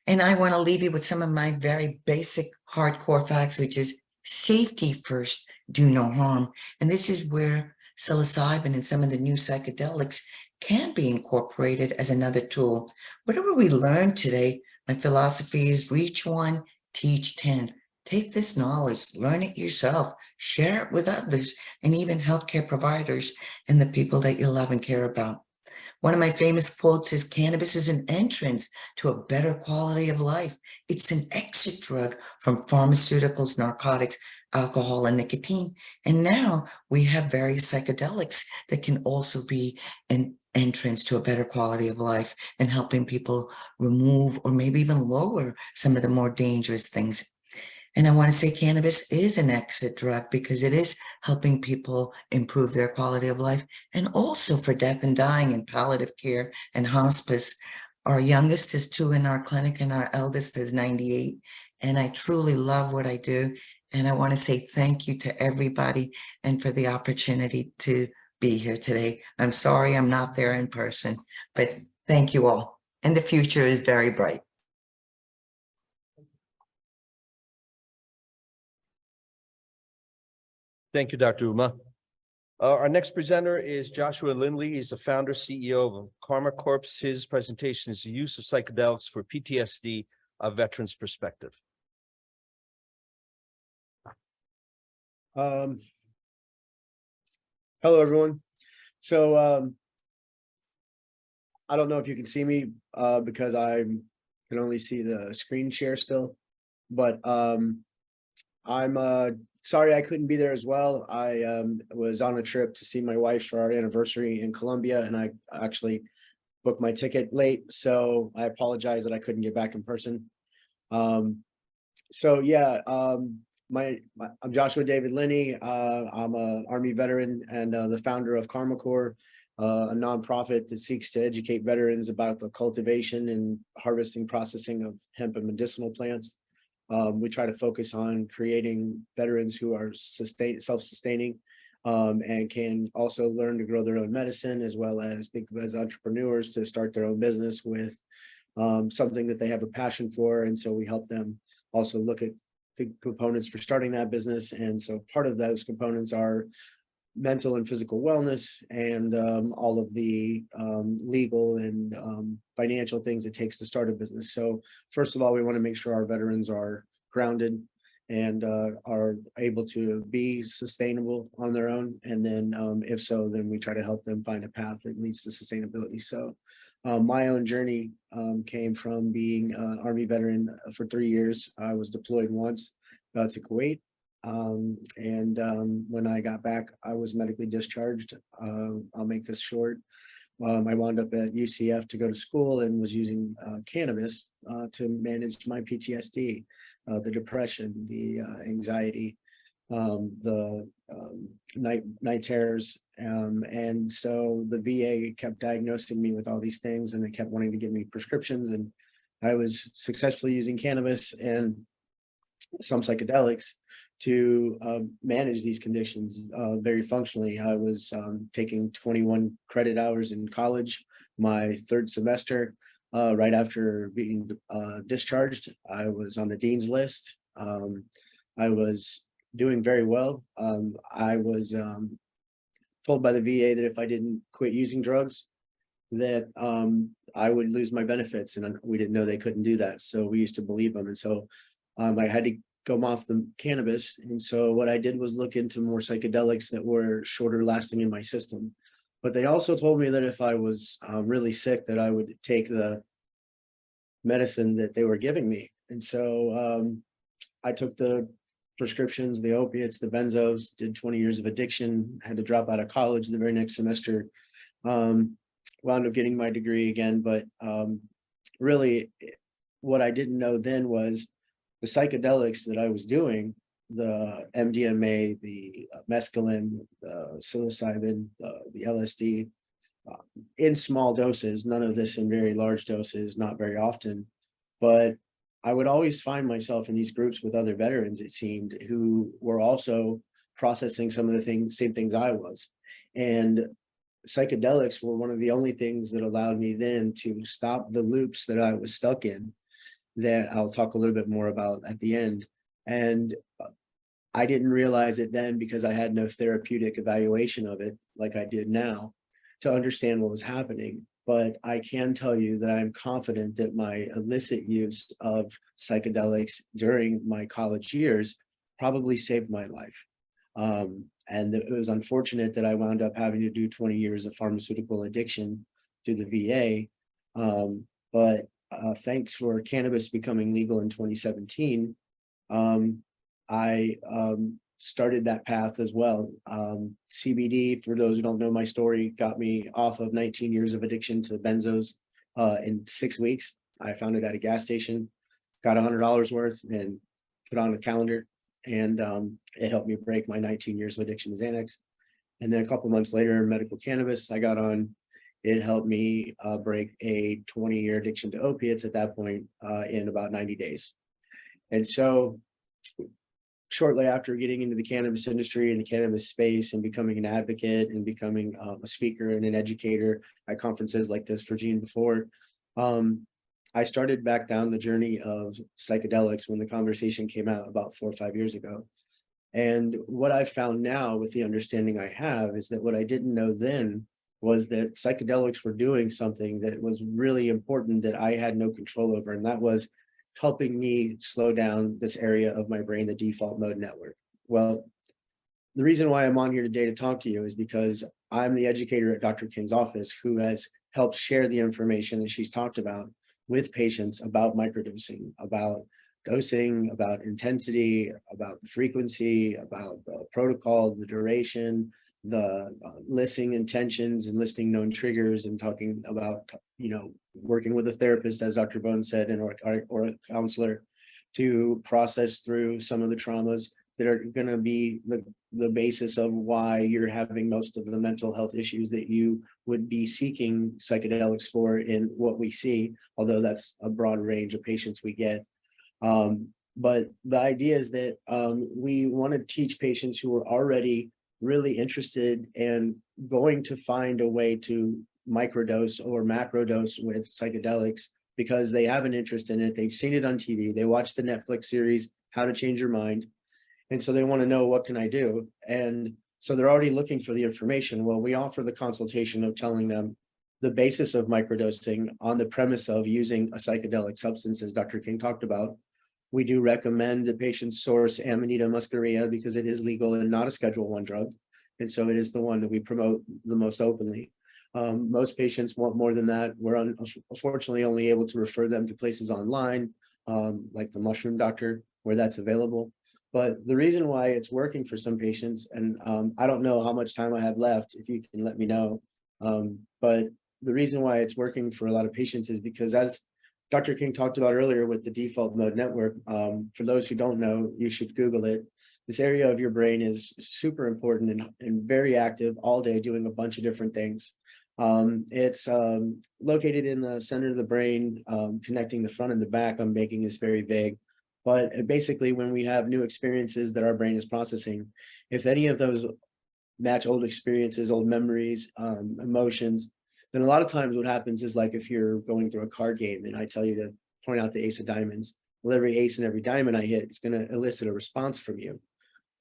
and I want to leave you with some of my very basic hardcore facts, which is safety first, do no harm. And this is where psilocybin and some of the new psychedelics can be incorporated as another tool. Whatever we learn today, my philosophy is reach one, teach 10. Take this knowledge, learn it yourself, share it with others, and even healthcare providers and the people that you love and care about. One of my famous quotes is, cannabis is an entrance to a better quality of life. It's an exit drug from pharmaceuticals, narcotics, alcohol, and nicotine. And now we have various psychedelics that can also be an entrance to a better quality of life and helping people remove or maybe even lower some of the more dangerous things. And I want to say cannabis is an exit drug because it is helping people improve their quality of life, and also for death and dying in palliative care and hospice. Our youngest is 2 in our clinic and our eldest is 98. And I truly love what I do. And I want to say thank you to everybody and for the opportunity to be here today. I'm sorry I'm not there in person, but thank you all. And the future is very bright. Thank you, Dr. Uma. Our next presenter is Joshua Linney. He's the founder, CEO of Carma Corp. His presentation is the use of psychedelics for PTSD, a veteran's perspective. Hello, everyone. So I don't know if you can see me because I can only see the screen share still, but I'm sorry I couldn't be there as well. I was on a trip to see my wife for our anniversary in Colombia, and I actually booked my ticket late, so I apologize that I couldn't get back in person. So yeah, I'm Joshua David Linney. I'm an Army veteran and the founder of Carma Corp, a nonprofit that seeks to educate veterans about the cultivation and harvesting, processing of hemp and medicinal plants. We try to focus on creating veterans who are self-sustaining and can also learn to grow their own medicine, as well as think of as entrepreneurs to start their own business with something that they have a passion for. And so we help them also look at the components for starting that business. And so part of those components are mental and physical wellness and all of the legal and financial things it takes to start a business. So first of all, we want to make sure our veterans are grounded and are able to be sustainable on their own. And then if so, then we try to help them find a path that leads to sustainability. So my own journey came from being an Army veteran for 3 years. I was deployed once to Kuwait. When I got back, I was medically discharged. I'll make this short. I wound up at UCF to go to school and was using cannabis to manage my PTSD, the depression, the anxiety, the night terrors. And so the VA kept diagnosing me with all these things, and they kept wanting to give me prescriptions. And I was successfully using cannabis and some psychedelics to manage these conditions very functionally. I was taking 21 credit hours in college, my 3rd semester, right after being discharged. I was on the dean's list. I was doing very well. I was told by the VA that if I didn't quit using drugs, that I would lose my benefits, and we didn't know they couldn't do that. So we used to believe them. And so I had to come off the cannabis. And so what I did was look into more psychedelics that were shorter lasting in my system. But they also told me that if I was really sick, that I would take the medicine that they were giving me. And so I took the prescriptions, the opiates, the benzos, did 20 years of addiction, had to drop out of college the very next semester, wound up getting my degree again. But really what I didn't know then was the psychedelics that I was doing, the MDMA, the mescaline, the psilocybin, the LSD, in small doses, none of this in very large doses, not very often. But I would always find myself in these groups with other veterans, it seemed, who were also processing some of the same things I was. And psychedelics were one of the only things that allowed me then to stop the loops that I was stuck in, that I'll talk a little bit more about at the end, and I didn't realize it then because I had no therapeutic evaluation of it like I did now to understand what was happening. But I can tell you that I'm confident that my illicit use of psychedelics during my college years probably saved my life. And it was unfortunate that I wound up having to do 20 years of pharmaceutical addiction to the VA. But thanks for cannabis becoming legal in 2017, I started that path as well. CBD, for those who don't know my story, got me off of 19 years of addiction to benzos in 6 weeks. I found it at a gas station, got $100 worth and put on a calendar, and it helped me break my 19 years of addiction to Xanax. And then a couple months later, medical cannabis I got on. It helped me break a 20-year addiction to opiates at that point in about 90 days. And so shortly after getting into the cannabis industry and the cannabis space and becoming an advocate and becoming a speaker and an educator at conferences like this for Gene before, I started back down the journey of psychedelics when the conversation came out about 4 or 5 years ago. And what I found now with the understanding I have is that what I didn't know then was that psychedelics were doing something that was really important that I had no control over, and that was helping me slow down this area of my brain, the default mode network. Well, the reason why I'm on here today to talk to you is because I'm the educator at Dr. King's office who has helped share the information that she's talked about with patients about microdosing, about dosing, about intensity, about the frequency, about the protocol, the duration, the listing intentions and listing known triggers, and talking about, working with a therapist, as Dr. Bones said, and or a counselor to process through some of the traumas that are going to be the basis of why you're having most of the mental health issues that you would be seeking psychedelics for in what we see, although that's a broad range of patients we get. But the idea is that we want to teach patients who are already really interested and going to find a way to microdose or macrodose with psychedelics because they have an interest in it. They've seen it on TV. They watched the Netflix series, How to Change Your Mind. And so they want to know, what can I do? And so they're already looking for the information. Well, we offer the consultation of telling them the basis of microdosing on the premise of using a psychedelic substance, as Dr. King talked about. We do recommend the patients source Amanita muscaria because it is legal and not a Schedule I drug. And so it is the one that we promote the most openly. Most patients want more than that. We're unfortunately only able to refer them to places online, like the Mushroom Doctor, where that's available. But the reason why it's working for some patients, and I don't know how much time I have left, if you can let me know, but the reason why it's working for a lot of patients is because, as Dr. King talked about earlier with the default mode network, for those who don't know, you should Google it. This area of your brain is super important and very active all day, doing a bunch of different things. It's located in the center of the brain, connecting the front and the back. I'm making this very vague. But basically, when we have new experiences that our brain is processing, if any of those match old experiences, old memories, emotions, then a lot of times what happens is, like if you're going through a card game and I tell you to point out the ace of diamonds, well, every ace and every diamond I hit is going to elicit a response from you.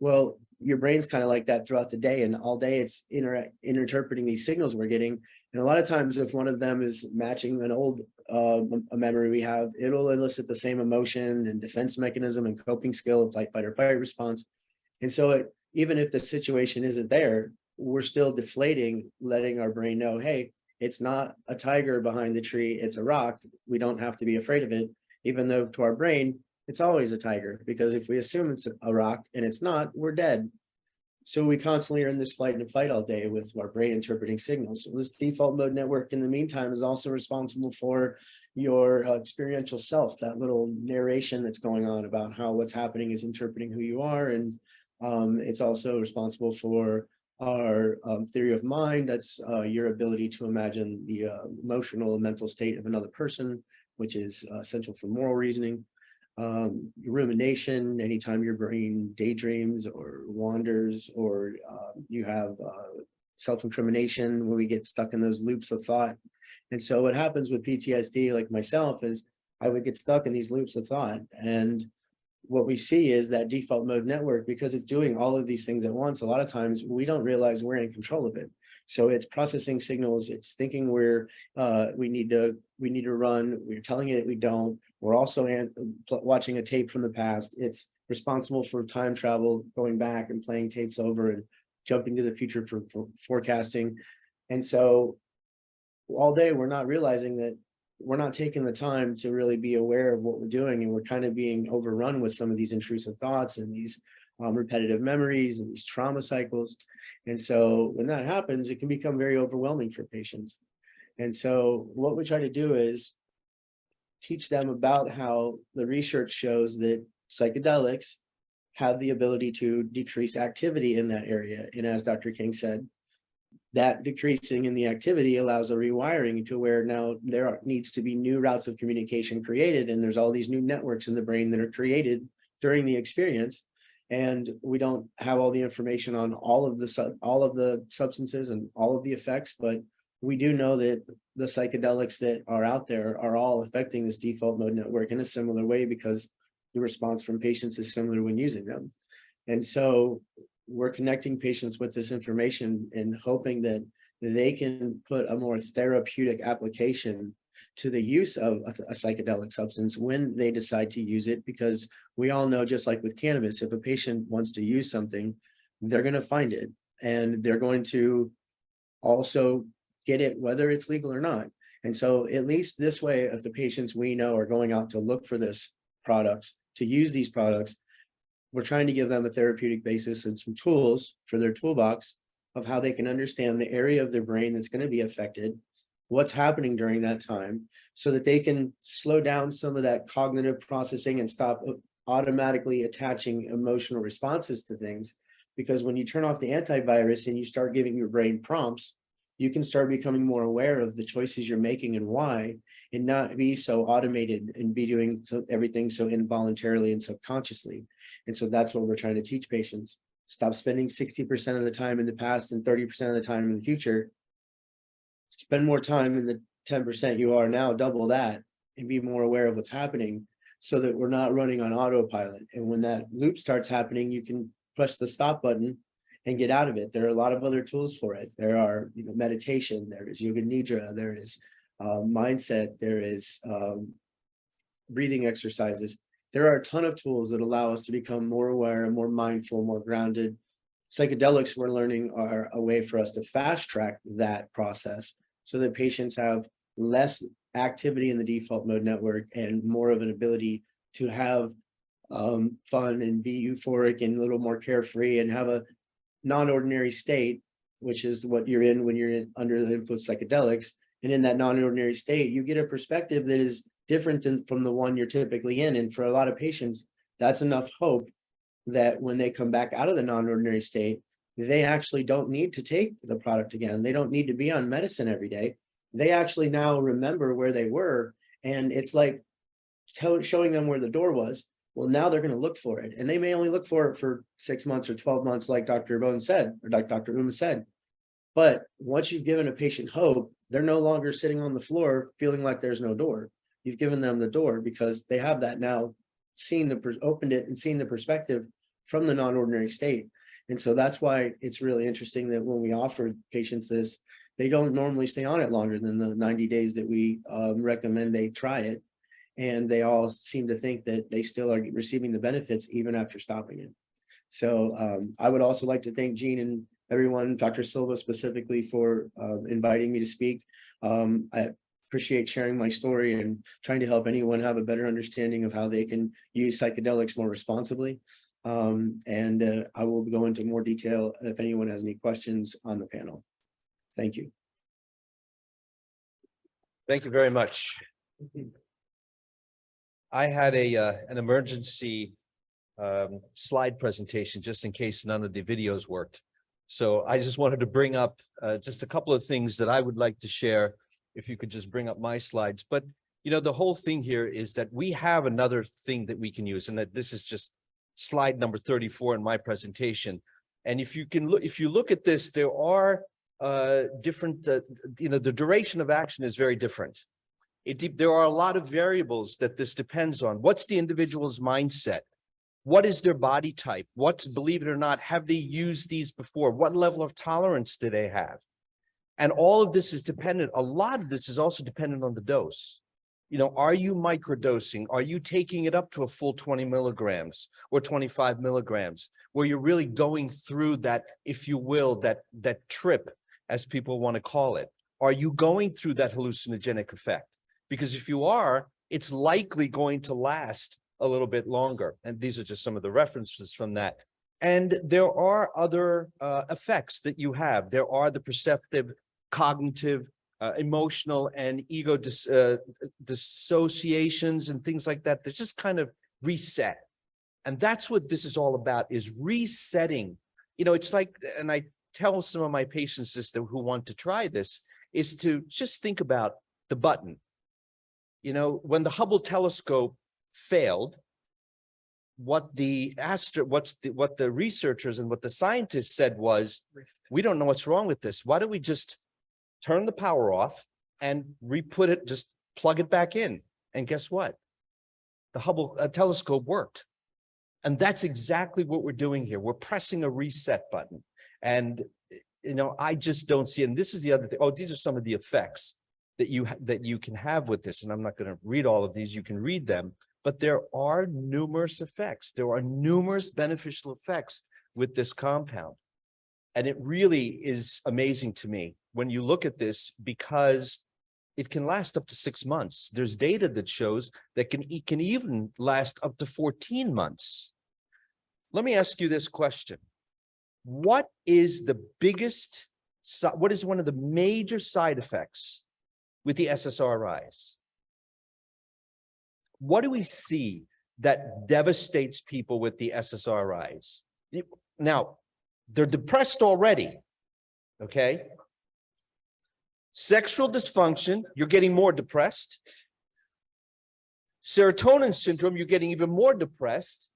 Well, your brain's kind of like that throughout the day, and all day it's interpreting these signals we're getting. And a lot of times, if one of them is matching an old a memory we have, it'll elicit the same emotion and defense mechanism and coping skill of fight or flight response. And so even if the situation isn't there, we're still deflating, letting our brain know, hey, it's not a tiger behind the tree, it's a rock. We don't have to be afraid of it, even though to our brain, it's always a tiger, because if we assume it's a rock and it's not, we're dead. So we constantly are in this flight and fight all day with our brain interpreting signals. So this default mode network, in the meantime, is also responsible for your experiential self, that little narration that's going on about how what's happening is interpreting who you are. And it's also responsible for our theory of mind. That's your ability to imagine the emotional and mental state of another person, which is essential for moral reasoning. Rumination, anytime your brain daydreams or wanders, or you have self-incrimination, when we get stuck in those loops of thought. And so what happens with PTSD, like myself, is I would get stuck in these loops of thought. And what we see is that default mode network, because it's doing all of these things at once, a lot of times we don't realize we're in control of it. So it's processing signals, it's thinking we need to run, we're telling it we don't. We're also watching a tape from the past. It's responsible for time travel, going back and playing tapes over and jumping to the future for forecasting. And so all day we're not realizing that we're not taking the time to really be aware of what we're doing, and we're kind of being overrun with some of these intrusive thoughts and these repetitive memories and these trauma cycles. And so when that happens, it can become very overwhelming for patients. And so what we try to do is teach them about how the research shows that psychedelics have the ability to decrease activity in that area. And as Dr. King said, that decreasing in the activity allows a rewiring to where now needs to be new routes of communication created. And there's all these new networks in the brain that are created during the experience. And we don't have all the information on all of the substances and all of the effects, but we do know that the psychedelics that are out there are all affecting this default mode network in a similar way, because the response from patients is similar when using them. And so we're connecting patients with this information and hoping that they can put a more therapeutic application to the use of a psychedelic substance when they decide to use it, because we all know, just like with cannabis, if a patient wants to use something, they're going to find it, and they're going to also get it whether it's legal or not. And so at least this way, if the patients we know are going out to look for this products, to use these products, we're trying to give them a therapeutic basis and some tools for their toolbox of how they can understand the area of their brain that's going to be affected, what's happening during that time, so that they can slow down some of that cognitive processing and stop automatically attaching emotional responses to things. Because when you turn off the antivirus and you start giving your brain prompts, you can start becoming more aware of the choices you're making and why, and not be so automated and be doing everything so involuntarily and subconsciously. And so that's what we're trying to teach patients. Stop spending 60% of the time in the past and 30% of the time in the future. Spend more time in the 10% you are now, double that, and be more aware of what's happening, so that we're not running on autopilot. And when that loop starts happening, you can press the stop button and get out of it. There are a lot of other tools for it. There are, meditation, there is yoga nidra, there is mindset, there is breathing exercises. There are a ton of tools that allow us to become more aware and more mindful, more grounded. Psychedelics, we're learning, are a way for us to fast track that process so that patients have less activity in the default mode network and more of an ability to have fun and be euphoric and a little more carefree and have a non-ordinary state, which is what you're in when you're under the influence of psychedelics. And in that non-ordinary state, you get a perspective that is different from the one you're typically in. And for a lot of patients, that's enough hope that when they come back out of the non-ordinary state, they actually don't need to take the product again. They don't need to be on medicine every day. They actually now remember where they were. And it's like showing them where the door was. Well, now they're going to look for it. And they may only look for it for 6 months or 12 months, like Dr. Bone said, or like Dr. Uma said. But once you've given a patient hope, they're no longer sitting on the floor feeling like there's no door. You've given them the door because they have that now, opened it and seen the perspective from the non-ordinary state. And so that's why it's really interesting that when we offer patients this, they don't normally stay on it longer than the 90 days that we recommend they try it. And they all seem to think that they still are receiving the benefits even after stopping it. So I would also like to thank Gene and everyone, Dr. Silva specifically, for inviting me to speak. I appreciate sharing my story and trying to help anyone have a better understanding of how they can use psychedelics more responsibly. And I will go into more detail if anyone has any questions on the panel. Thank you. Thank you very much. I had an emergency slide presentation just in case none of the videos worked. So I just wanted to bring up just a couple of things that I would like to share, if you could just bring up my slides. But, the whole thing here is that we have another thing that we can use, and that this is just slide number 34 in my presentation. And if you look at this, there are different, the duration of action is very different. There are a lot of variables that this depends on. What's the individual's mindset? What is their body type? Believe it or not, have they used these before? What level of tolerance do they have? And all of this is dependent, a lot of this is also dependent on the dose. You know, are you microdosing? Are you taking it up to a full 20 milligrams or 25 milligrams, where you're really going through that, if you will, that trip, as people want to call it? Are you going through that hallucinogenic effect? Because if you are, it's likely going to last a little bit longer. And these are just some of the references from that. And there are other effects that you have. There are the perceptive, cognitive, emotional, and ego dissociations and things like that. That's just kind of reset. And that's what this is all about, is resetting. You know, it's like, and I tell some of my patients this who want to try this, is to just think about the button. You know, when the Hubble telescope failed, what the researchers and what the scientists said was, we don't know what's wrong with this. Why don't we just turn the power off and re-put it, just plug it back in? And guess what? The Hubble telescope worked. And that's exactly what we're doing here. We're pressing a reset button. And, you know, I just don't see, and this is the other thing. Oh, these are some of the effects that you can have with this. And I'm not going to read all of these. You can read them. But there are numerous effects. There are numerous beneficial effects with this compound. And it really is amazing to me when you look at this, because it can last up to 6 months. There's data that shows that it can even last up to 14 months. Let me ask you this question. What is one of the major side effects with the SSRIs? What do we see that devastates people with the SSRIs? Now, they're depressed already, okay? Sexual dysfunction, you're getting more depressed. Serotonin syndrome, you're getting even more depressed.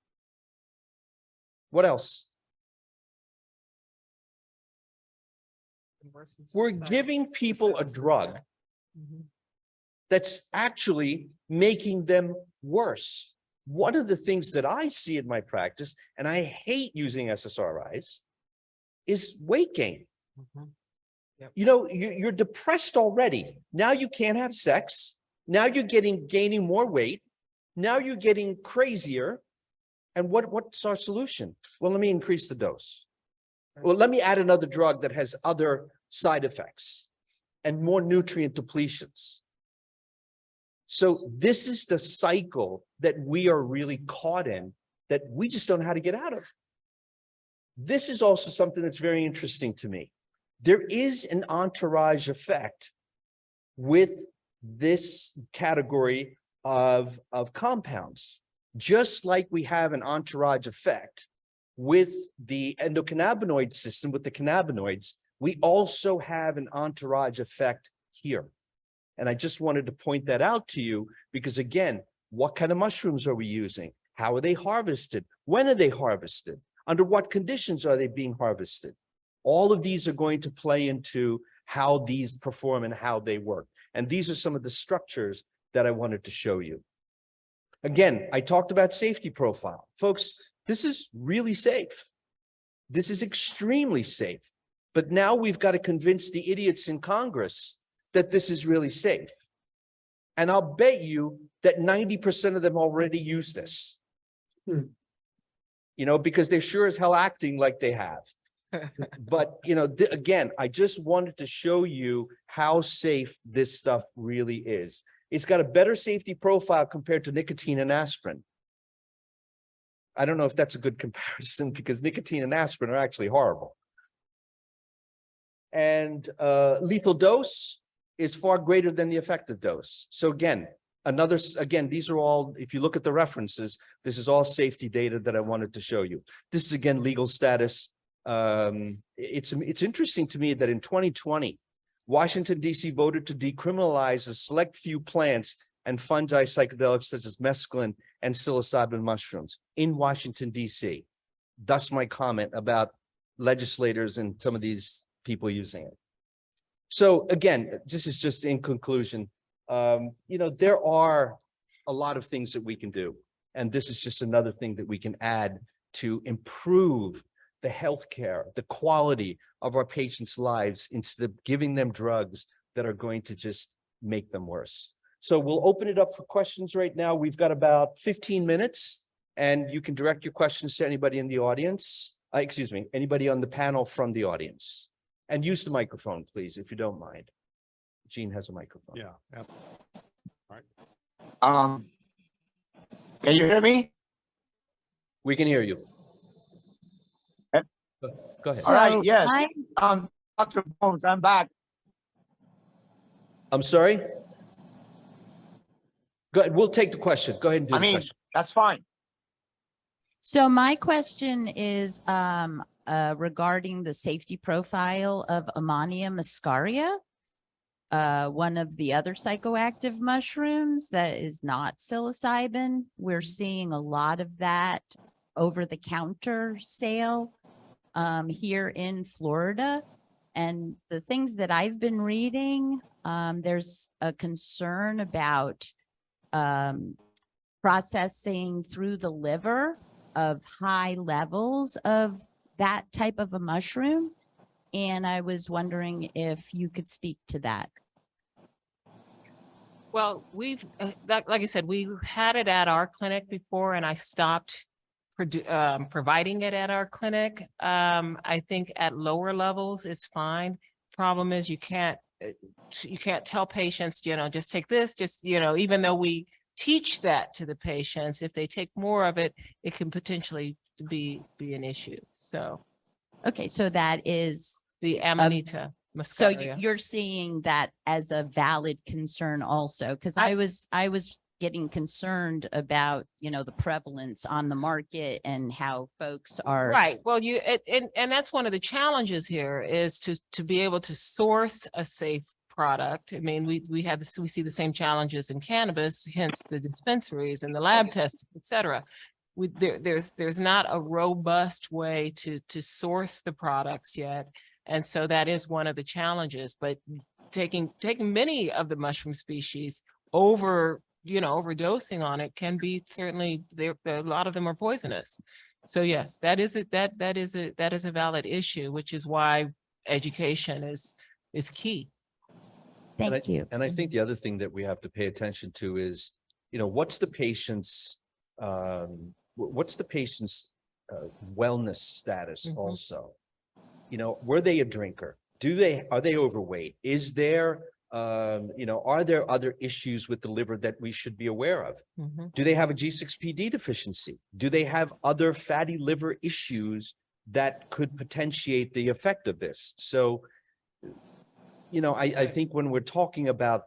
What else? We're giving people a drug that's actually making them worse. One of the things that I see in my practice, and I hate using SSRIs, is weight gain. Yep. You know, you're depressed already. Now you can't have sex. Now you're gaining more weight. Now you're getting crazier. And what's our solution? Well, let me increase the dose. Well, let me add another drug that has other side effects and more nutrient depletions. So this is the cycle that we are really caught in, that we just don't know how to get out of. This is also something that's very interesting to me. There is an entourage effect with this category of compounds, just like we have an entourage effect with the endocannabinoid system, with the cannabinoids. We also have an entourage effect here. And I just wanted to point that out to you because, again, what kind of mushrooms are we using? How are they harvested? When are they harvested? Under what conditions are they being harvested? All of these are going to play into how these perform and how they work. And these are some of the structures that I wanted to show you. Again, I talked about safety profile. Folks, this is really safe. This is extremely safe. But now we've got to convince the idiots in Congress that this is really safe. And I'll bet you that 90% of them already use this. You know, because they're sure as hell acting like they have. But, you know, again, I just wanted to show you how safe this stuff really is. It's got a better safety profile compared to nicotine and aspirin. I don't know if that's a good comparison because nicotine and aspirin are actually horrible. And lethal dose is far greater than the effective dose. So again, these are all, if you look at the references, this is all safety data that I wanted to show you. This is again, legal status. It's interesting to me that in 2020, Washington, D.C. voted to decriminalize a select few plants and fungi psychedelics such as mescaline and psilocybin mushrooms in Washington, D.C. Thus my comment about legislators and some of these people using it. So again, this is just in conclusion, you know, there are a lot of things that we can do. And this is just another thing that we can add to improve the healthcare, the quality of our patients' lives, instead of giving them drugs that are going to just make them worse. So we'll open it up for questions right now. We've got about 15 minutes, and you can direct your questions to anybody in the audience. Anybody on the panel from the audience. And use the microphone, please, if you don't mind. Gene has a microphone. Yeah. Yep. Can you hear me? We can hear you. Go ahead. All right, So yes. I- Dr. Bones, I'm back. I'm sorry? Go ahead. We'll take the question. Go ahead and do I the mean, question. that's fine. So my question is regarding the safety profile of Amanita muscaria, one of the other psychoactive mushrooms that is not psilocybin. We're seeing a lot of that over-the-counter sale here in Florida. And the things that I've been reading, there's a concern about processing through the liver of high levels of that type of a mushroom. And I was wondering if you could speak to that. Well, like I said, we had it at our clinic before and I stopped providing it at our clinic. I think at lower levels it's fine. Problem is you can't tell patients, just take this, even though we teach that to the patients, if they take more of it, it can potentially be an issue. So. Okay, so that is, The Amanita so muscaria. you're seeing that as a valid concern also, because I was getting concerned about, the prevalence on the market and how folks are. Right. Well, and that's one of the challenges here is to be able to source a safe product. I mean, we see the same challenges in cannabis, hence the dispensaries and the lab testing, et cetera. There's not a robust way to source the products yet. And so that is one of the challenges, but taking many of the mushroom species overdosing on it can be certainly a lot of them are poisonous. So yes, that is a valid issue, which is why education is key. Thank you. And I think the other thing that we have to pay attention to is, what's the patient's wellness status also? Were they a drinker? Are they overweight? Is there, are there other issues with the liver that we should be aware of? Do they have a G6PD deficiency? Do they have other fatty liver issues that could potentiate the effect of this? So, I think when we're talking about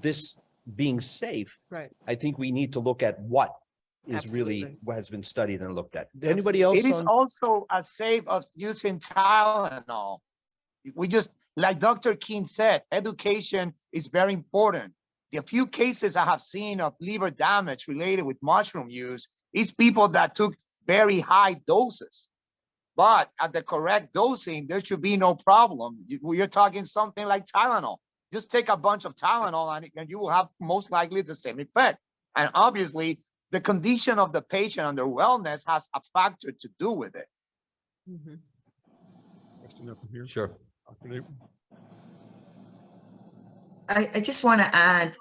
this being safe, Right. I think we need to look at what is really what has been studied and looked at. Anybody else? It is also as safe as using Tylenol. We just, like Dr. King said, education is very important. The few cases I have seen of liver damage related with mushroom use is people that took very high doses. But at the correct dosing, there should be no problem. You're talking something like Tylenol. Just take a bunch of Tylenol and you will have most likely the same effect. And obviously, the condition of the patient and their wellness has a factor to do with it. Question up here. Sure. I just want to add.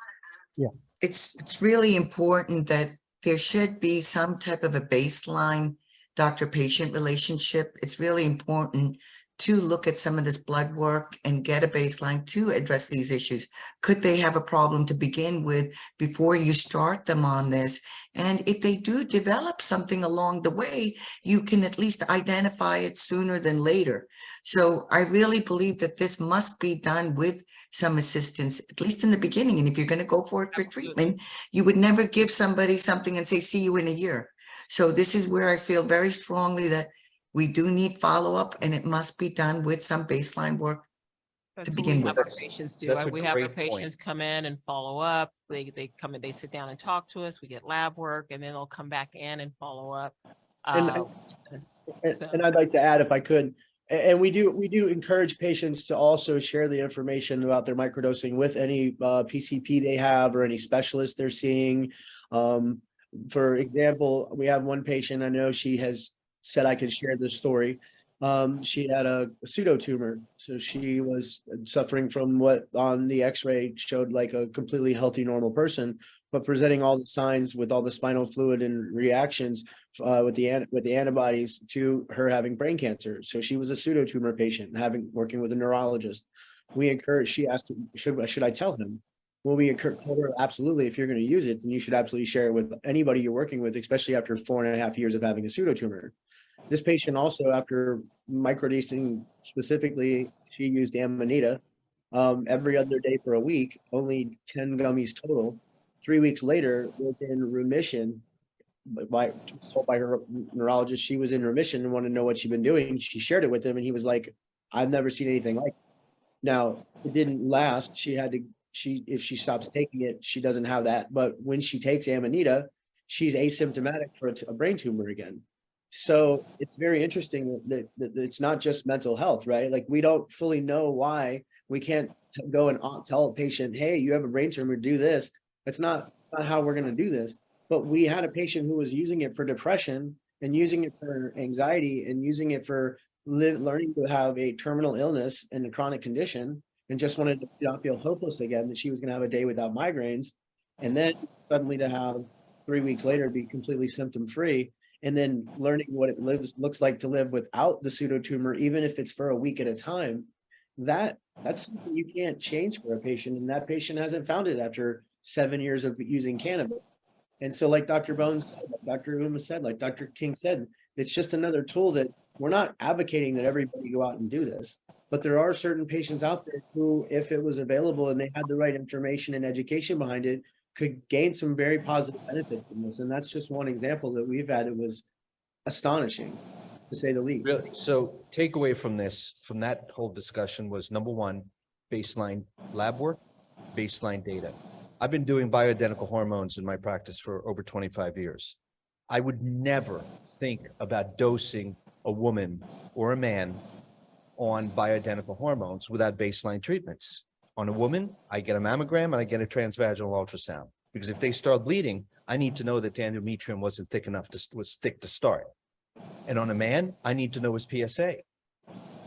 Yeah. It's really important that there should be some type of a baseline doctor-patient relationship. It's really important to look at some of this blood work and get a baseline to address these issues. Could they have a problem to begin with before you start them on this? And if they do develop something along the way, you can at least identify it sooner than later. So I really believe that this must be done with some assistance, at least in the beginning. And if you're going to go for it for treatment, you would never give somebody something and say, see you in a year. So this is where I feel very strongly that we do need follow-up, and it must be done with some baseline work That's to what begin we have with. our patients do. That's a We have our great point. patients come in and follow up. They come and they sit down and talk to us. We get lab work, and then they'll come back in and follow up. And I'd like to add, if I could, and we do encourage patients to also share the information about their microdosing with any PCP they have or any specialist they're seeing. for example, we have one patient, I know she has said I could share this story. She had a pseudo tumor. So she was suffering from what on the x-ray showed like a completely healthy, normal person, but presenting all the signs with all the spinal fluid and reactions with the antibodies to her having brain cancer. So she was a pseudo tumor patient, working with a neurologist. We encouraged, she asked, should I tell him? Well, we told her, absolutely, if you're going to use it, then you should absolutely share it with anybody you're working with, especially after 4.5 years of having a pseudo tumor. This patient also, after microdosing specifically, she used Amanita every other day for a week, only 10 gummies total. 3 weeks later, was in remission. Told by her neurologist she was in remission and wanted to know what she'd been doing. She shared it with him, and he was like, "I've never seen anything like this." Now, it didn't last. If she stops taking it, she doesn't have that. But when she takes Amanita, she's asymptomatic for a brain tumor again. So it's very interesting that it's not just mental health, right? Like, we don't fully know why we can't go and tell a patient, hey, you have a brain tumor, do this. That's not how we're going to do this. But we had a patient who was using it for depression and using it for anxiety and using it for learning to have a terminal illness and a chronic condition, and just wanted to not feel hopeless again, that she was going to have a day without migraines. And then suddenly to have 3 weeks later be completely symptom free. And then learning what it looks like to live without the pseudo tumor, even if it's for a week at a time, that's something you can't change for a patient. And that patient hasn't found it after 7 years of using cannabis. And so, like Dr. Bones said, like Dr. Uma said, like Dr. King said, it's just another tool that we're not advocating that everybody go out and do this. But there are certain patients out there who, if it was available and they had the right information and education behind it, could gain some very positive benefits from this. And that's just one example that we've had that was astonishing, to say the least. Really? So takeaway from this, from that whole discussion was, number one, baseline lab work, baseline data. I've been doing bioidentical hormones in my practice for over 25 years. I would never think about dosing a woman or a man on bioidentical hormones without baseline treatments. On a woman, I get a mammogram and I get a transvaginal ultrasound, because if they start bleeding, I need to know that the endometrium wasn't thick enough was thick to start. And on a man, I need to know his PSA.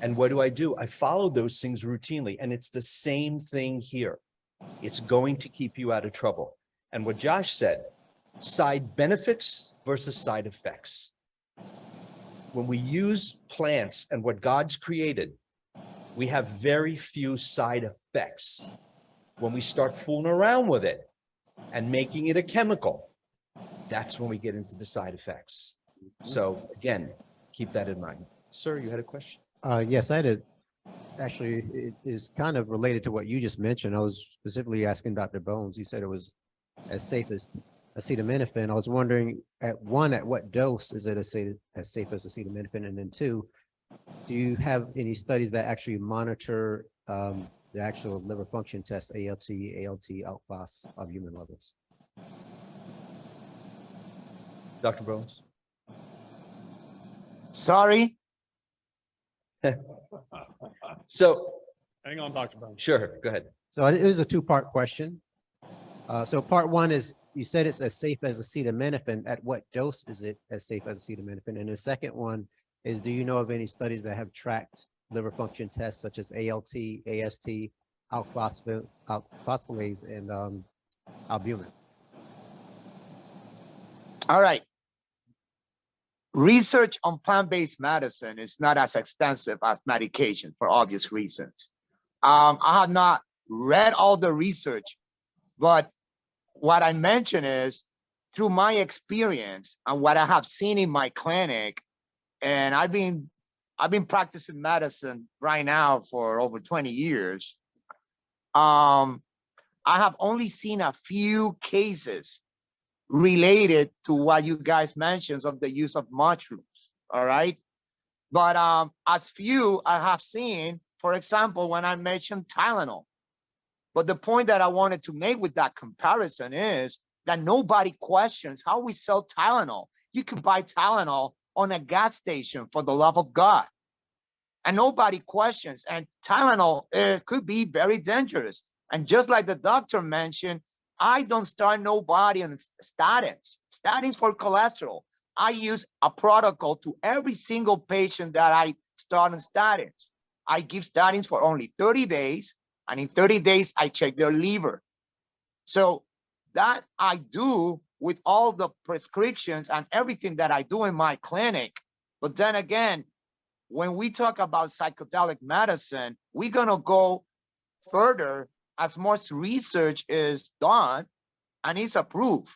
And what do? I follow those things routinely. And it's the same thing here. It's going to keep you out of trouble. And what Josh said, side benefits versus side effects. When we use plants and what God's created, we have very few side effects. When we start fooling around with it and making it a chemical, that's when we get into the side effects. So again, keep that in mind. Sir, you had a question? Yes, I had a, actually, it is kind of related to what you just mentioned. I was specifically asking Dr. Bones. He said it was as safe as acetaminophen. I was wondering, at what dose is it as safe as acetaminophen? And then two, do you have any studies that actually monitor the actual liver function test, ALT, outphos albumin levels? Dr. Bones? Sorry. So, Hang on, Dr. Bones. sure, go ahead. So it is a two-part question. So part one is, you said it's as safe as acetaminophen. At what dose is it as safe as acetaminophen? And the second one is, do you know of any studies that have tracked liver function tests such as ALT, AST, alphospholase, and albumin? All right. Research on plant-based medicine is not as extensive as medication for obvious reasons. I have not read all the research, but what I mention is, through my experience and what I have seen in my clinic, and I've been practicing medicine right now for over 20 years. I have only seen a few cases related to what you guys mentioned of the use of mushrooms, all right? But as few I have seen, for example, when I mentioned Tylenol. But the point that I wanted to make with that comparison is that nobody questions how we sell Tylenol. You can buy Tylenol on a gas station, for the love of God. And nobody questions. And Tylenol could be very dangerous. And just like the doctor mentioned, I don't start nobody on statins for cholesterol. I use a protocol to every single patient that I start on statins. I give statins for only 30 days, and in 30 days, I check their liver. So that I do with all the prescriptions and everything that I do in my clinic. But then again, when we talk about psychedelic medicine, we're gonna go further as most research is done and it's approved.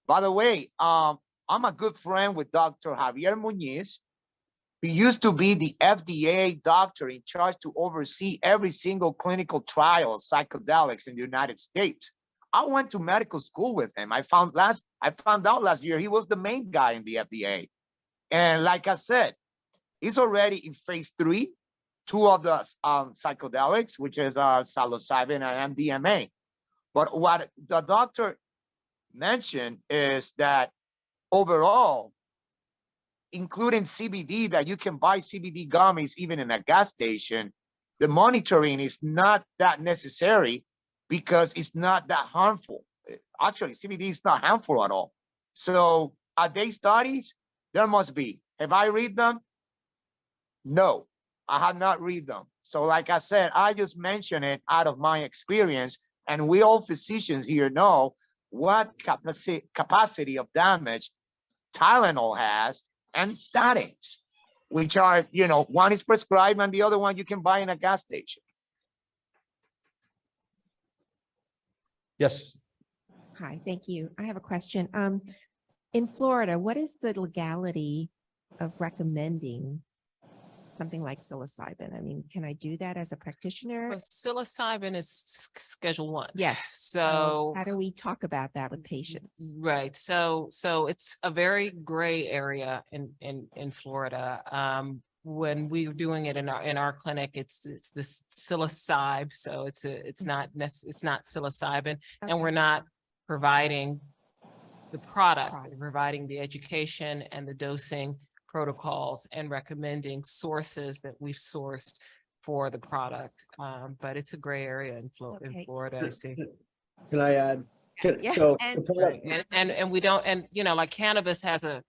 By the way, I'm a good friend with Dr. Javier Muñiz. He used to be the FDA doctor in charge to oversee every single clinical trial of psychedelics in the United States. I went to medical school with him. I found out last year he was the main guy in the FDA. And like I said, he's already in phase 3, 2 of the psychedelics, which is Psilocybin and MDMA. But what the doctor mentioned is that overall, including CBD, that you can buy CBD gummies even in a gas station, the monitoring is not that necessary because it's not that harmful. Actually, CBD is not harmful at all. So are they studies? There must be. Have I read them? No, I have not read them. So like I said, I just mention it out of my experience, and we all physicians here know what capacity of damage Tylenol has and statins, which are, you know, one is prescribed and the other one you can buy in a gas station. Yes. Hi, thank you. I have a question. In Florida, what is the legality of recommending something like psilocybin? I mean, can I do that as a practitioner? But psilocybin is Schedule 1. Yes. So how do we talk about that with patients? right. So it's a very gray area in Florida. When we were doing it in our clinic, it's this psilocybe. So it's not psilocybin, and we're not providing the product. We're providing the education and the dosing protocols and recommending sources that we've sourced for the product. But it's a gray area in Florida. I see. Can I add? Yeah, So, And we don't, and you know, like cannabis has a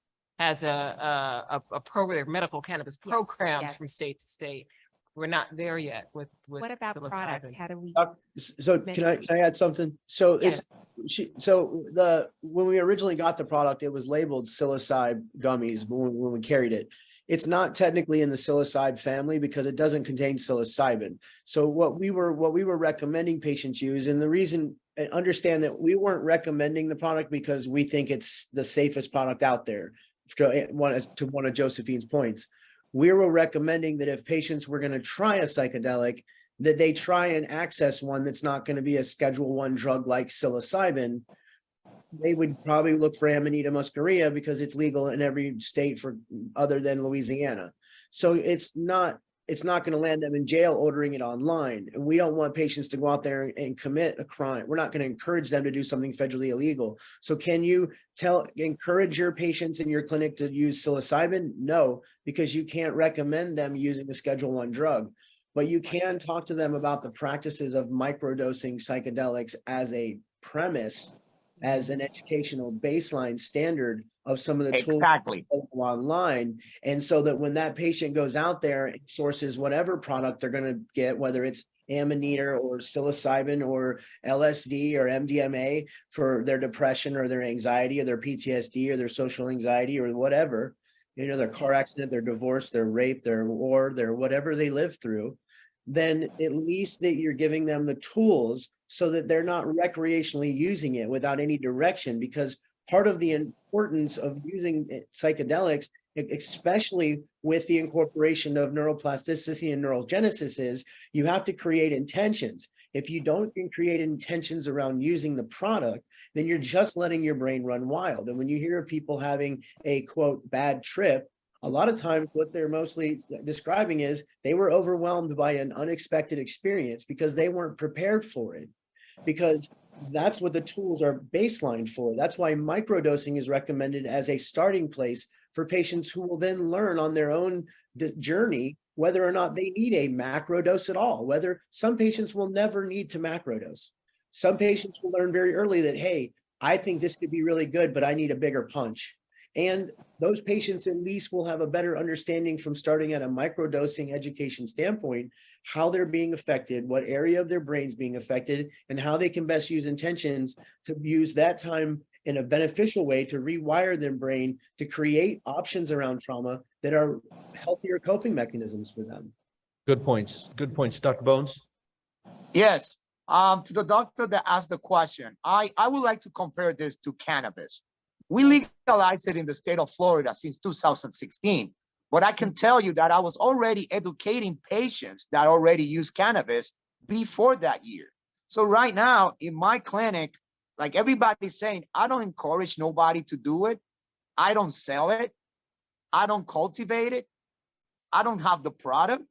program, medical cannabis program from yes. state to state. We're not there yet with What about product? psilocybin. How do we? so can I add something? So Yes. when we originally got the product, it was labeled psilocybe gummies when we carried it. It's not technically in the psilocybe family because it doesn't contain psilocybin. So what we were recommending patients use, and the reason, understand that we weren't recommending the product because we think it's the safest product out there. To one of Josephine's points, we were recommending that if patients were going to try a psychedelic, that they try and access one that's not going to be a Schedule 1 drug like psilocybin. They would probably look for Amanita muscaria because it's legal in every state for other than Louisiana. So it's not going to land them in jail ordering it online. And we don't want patients to go out there and commit a crime. We're not going to encourage them to do something federally illegal. So can you encourage your patients in your clinic to use psilocybin? No, because you can't recommend them using a Schedule 1 drug. But you can talk to them about the practices of microdosing psychedelics as a premise, as an educational baseline standard of some of the tools available online. And so that when that patient goes out there and sources whatever product they're going to get, whether it's Amanita or psilocybin or LSD or MDMA for their depression or their anxiety or their PTSD or their social anxiety or whatever, you know, their car accident, their divorce, their rape, their war, their whatever they live through, then at least that you're giving them the tools so that they're not recreationally using it without any direction. Because part of the importance of using psychedelics, especially with the incorporation of neuroplasticity and neurogenesis, is you have to create intentions. If you don't create intentions around using the product, then you're just letting your brain run wild. And when you hear of people having a quote bad trip, a lot of times what they're mostly describing is they were overwhelmed by an unexpected experience because they weren't prepared for it, because that's what the tools are baseline for. That's why microdosing is recommended as a starting place for patients who will then learn on their own journey whether or not they need a macro dose at all, whether some patients will never need to macrodose. Some patients will learn very early that, hey, I think this could be really good, but I need a bigger punch. And those patients at least will have a better understanding from starting at a microdosing education standpoint, how they're being affected, what area of their brain's being affected, and how they can best use intentions to use that time in a beneficial way to rewire their brain to create options around trauma that are healthier coping mechanisms for them. Good points. Good points. Dr. Bones? Yes. To the doctor that asked the question, I would like to compare this to cannabis. We legalized it in the state of Florida since 2016, but I can tell you that I was already educating patients that already use cannabis before that year. So right now in my clinic, like everybody's saying, I don't encourage nobody to do it. I don't sell it. I don't cultivate it. I don't have the product,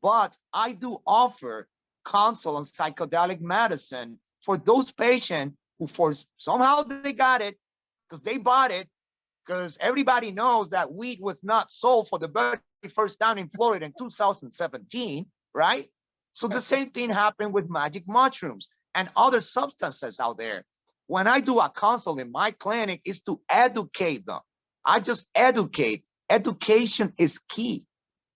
but I do offer consult on psychedelic medicine for those patients who somehow they got it because they bought it, because everybody knows that weed was not sold for the very first time in Florida in 2017, right? So the same thing happened with magic mushrooms and other substances out there. When I do a consult in my clinic, is to educate them. I just educate. Education is key.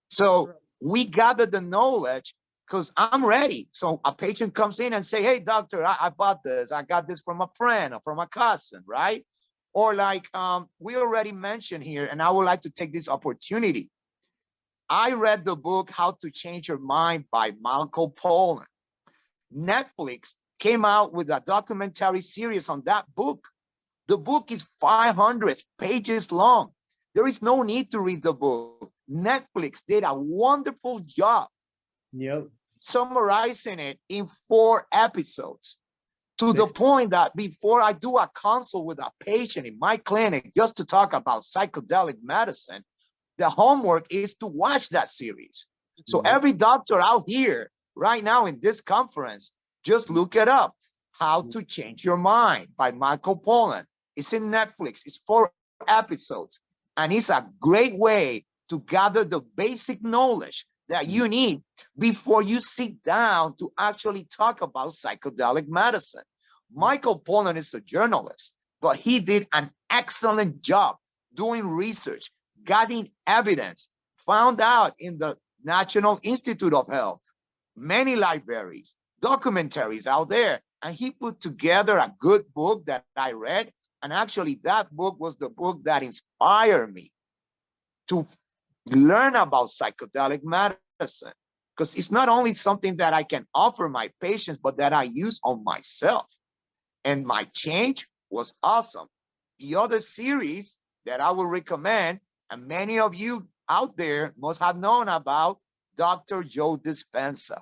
So we gather the knowledge because I'm ready. So a patient comes in and say, hey, doctor, I bought this. I got this from a friend or from a cousin, right? Or like we already mentioned here, and I would like to take this opportunity. I read the book, How to Change Your Mind by Malcolm Pollan. Netflix came out with a documentary series on that book. The book is 500 pages long. There is no need to read the book. Netflix did a wonderful job summarizing it in 4 episodes. To the point that before I do a consult with a patient in my clinic, just to talk about psychedelic medicine, the homework is to watch that series. So every doctor out here right now in this conference, just look it up. How to Change Your Mind by Michael Pollan. It's in Netflix. It's 4 episodes. And it's a great way to gather the basic knowledge that you need before you sit down to actually talk about psychedelic medicine. Michael Pollan is a journalist, but he did an excellent job doing research, getting evidence, found out in the National Institute of Health, many libraries, documentaries out there. And he put together a good book that I read. And actually that book was the book that inspired me to learn about psychedelic medicine, because it's not only something that I can offer my patients, but that I use on myself. And my change was awesome. The other series that I would recommend, and many of you out there must have known about, Dr. Joe Dispenza.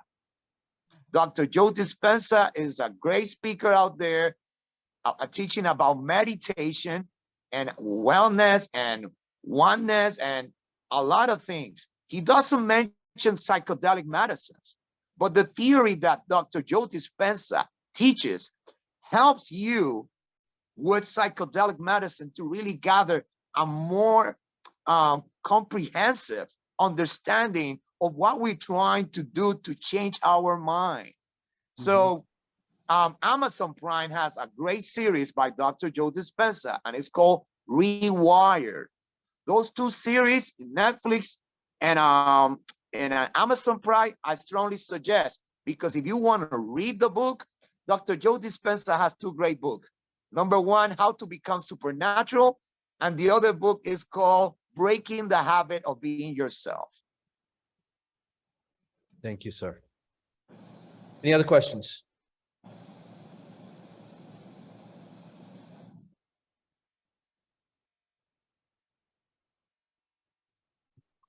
Dr. Joe Dispenza is a great speaker out there, teaching about meditation and wellness and oneness and a lot of things. He doesn't mention psychedelic medicines, but the theory that Dr. Joe Dispenza teaches helps you with psychedelic medicine to really gather a more comprehensive understanding of what we're trying to do to change our mind. So Amazon Prime has a great series by Dr. Joe Dispenza, and it's called Rewired. Those 2 series, Netflix and Amazon Prime, I strongly suggest, because if you want to read the book, Dr. Joe Dispenza has 2 great books. Number 1, How to Become Supernatural, and the other book is called Breaking the Habit of Being Yourself. Thank you, sir. Any other questions?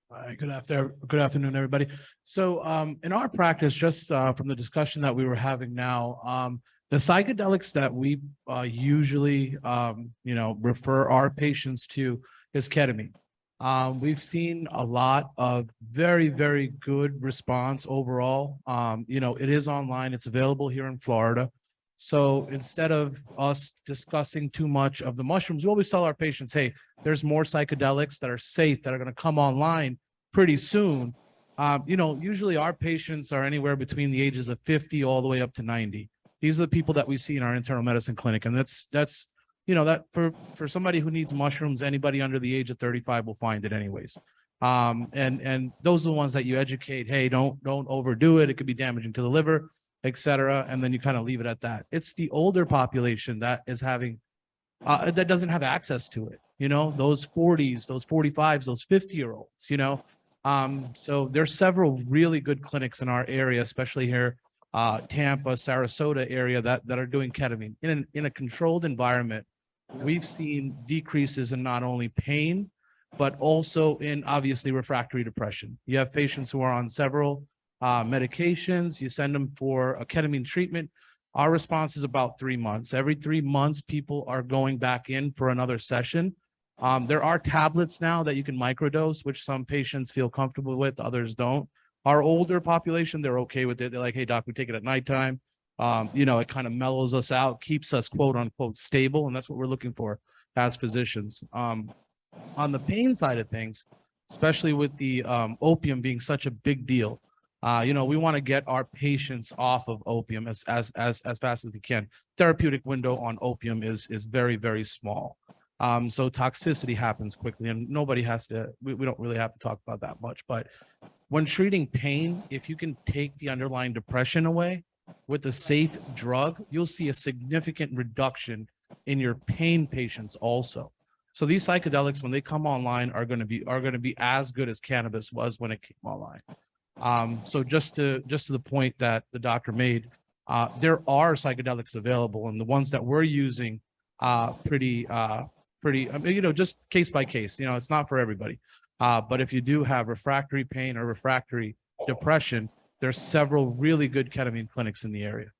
All right, good afternoon, everybody. So in our practice, just from the discussion that we were having now, the psychedelics that we usually, refer our patients to is ketamine. We've seen a lot of very, very good response overall. It is online. It's available here in Florida. So instead of us discussing too much of the mushrooms, we always tell our patients, hey, there's more psychedelics that are safe that are going to come online pretty soon. Usually our patients are anywhere between the ages of 50 all the way up to 90. these are the people that we see in our internal medicine clinic. And that's, you know, that for somebody who needs mushrooms, anybody under the age of 35 will find it anyways. And those are the ones that you educate, hey, don't overdo it. It could be damaging to the liver, etc. And then you kind of leave it at that. It's the older population that is having, that doesn't have access to it. You know, those 40s, those 45s, those 50-year-olds, you know. So there's several really good clinics in our area, especially here, Tampa, Sarasota area that are doing ketamine in a controlled environment. We've seen decreases in not only pain, but also in obviously refractory depression. You have patients who are on several medications. You send them for a ketamine treatment. Our response is about 3 months. Every 3 months, people are going back in for another session. There are tablets now that you can microdose, which some patients feel comfortable with, others don't. Our older population, they're okay with it. They're like, hey, doc, we take it at nighttime. You know, it kind of mellows us out, keeps us quote unquote stable. And that's what we're looking for as physicians. On the pain side of things, especially with the opium being such a big deal, you know, we want to get our patients off of opium as fast as we can. Therapeutic window on opium is very, very small. So toxicity happens quickly, and nobody has to, we don't really have to talk about that much. But when treating pain, if you can take the underlying depression away with a safe drug, you'll see a significant reduction in your pain patients also. So these psychedelics, when they come online, are going to be as good as cannabis was when it came online. So just to the point that the doctor made, there are psychedelics available, and the ones that we're using, pretty, I mean, you know, just case by case. You know, it's not for everybody. But if you do have refractory pain or refractory depression, there's several really good ketamine clinics in the area.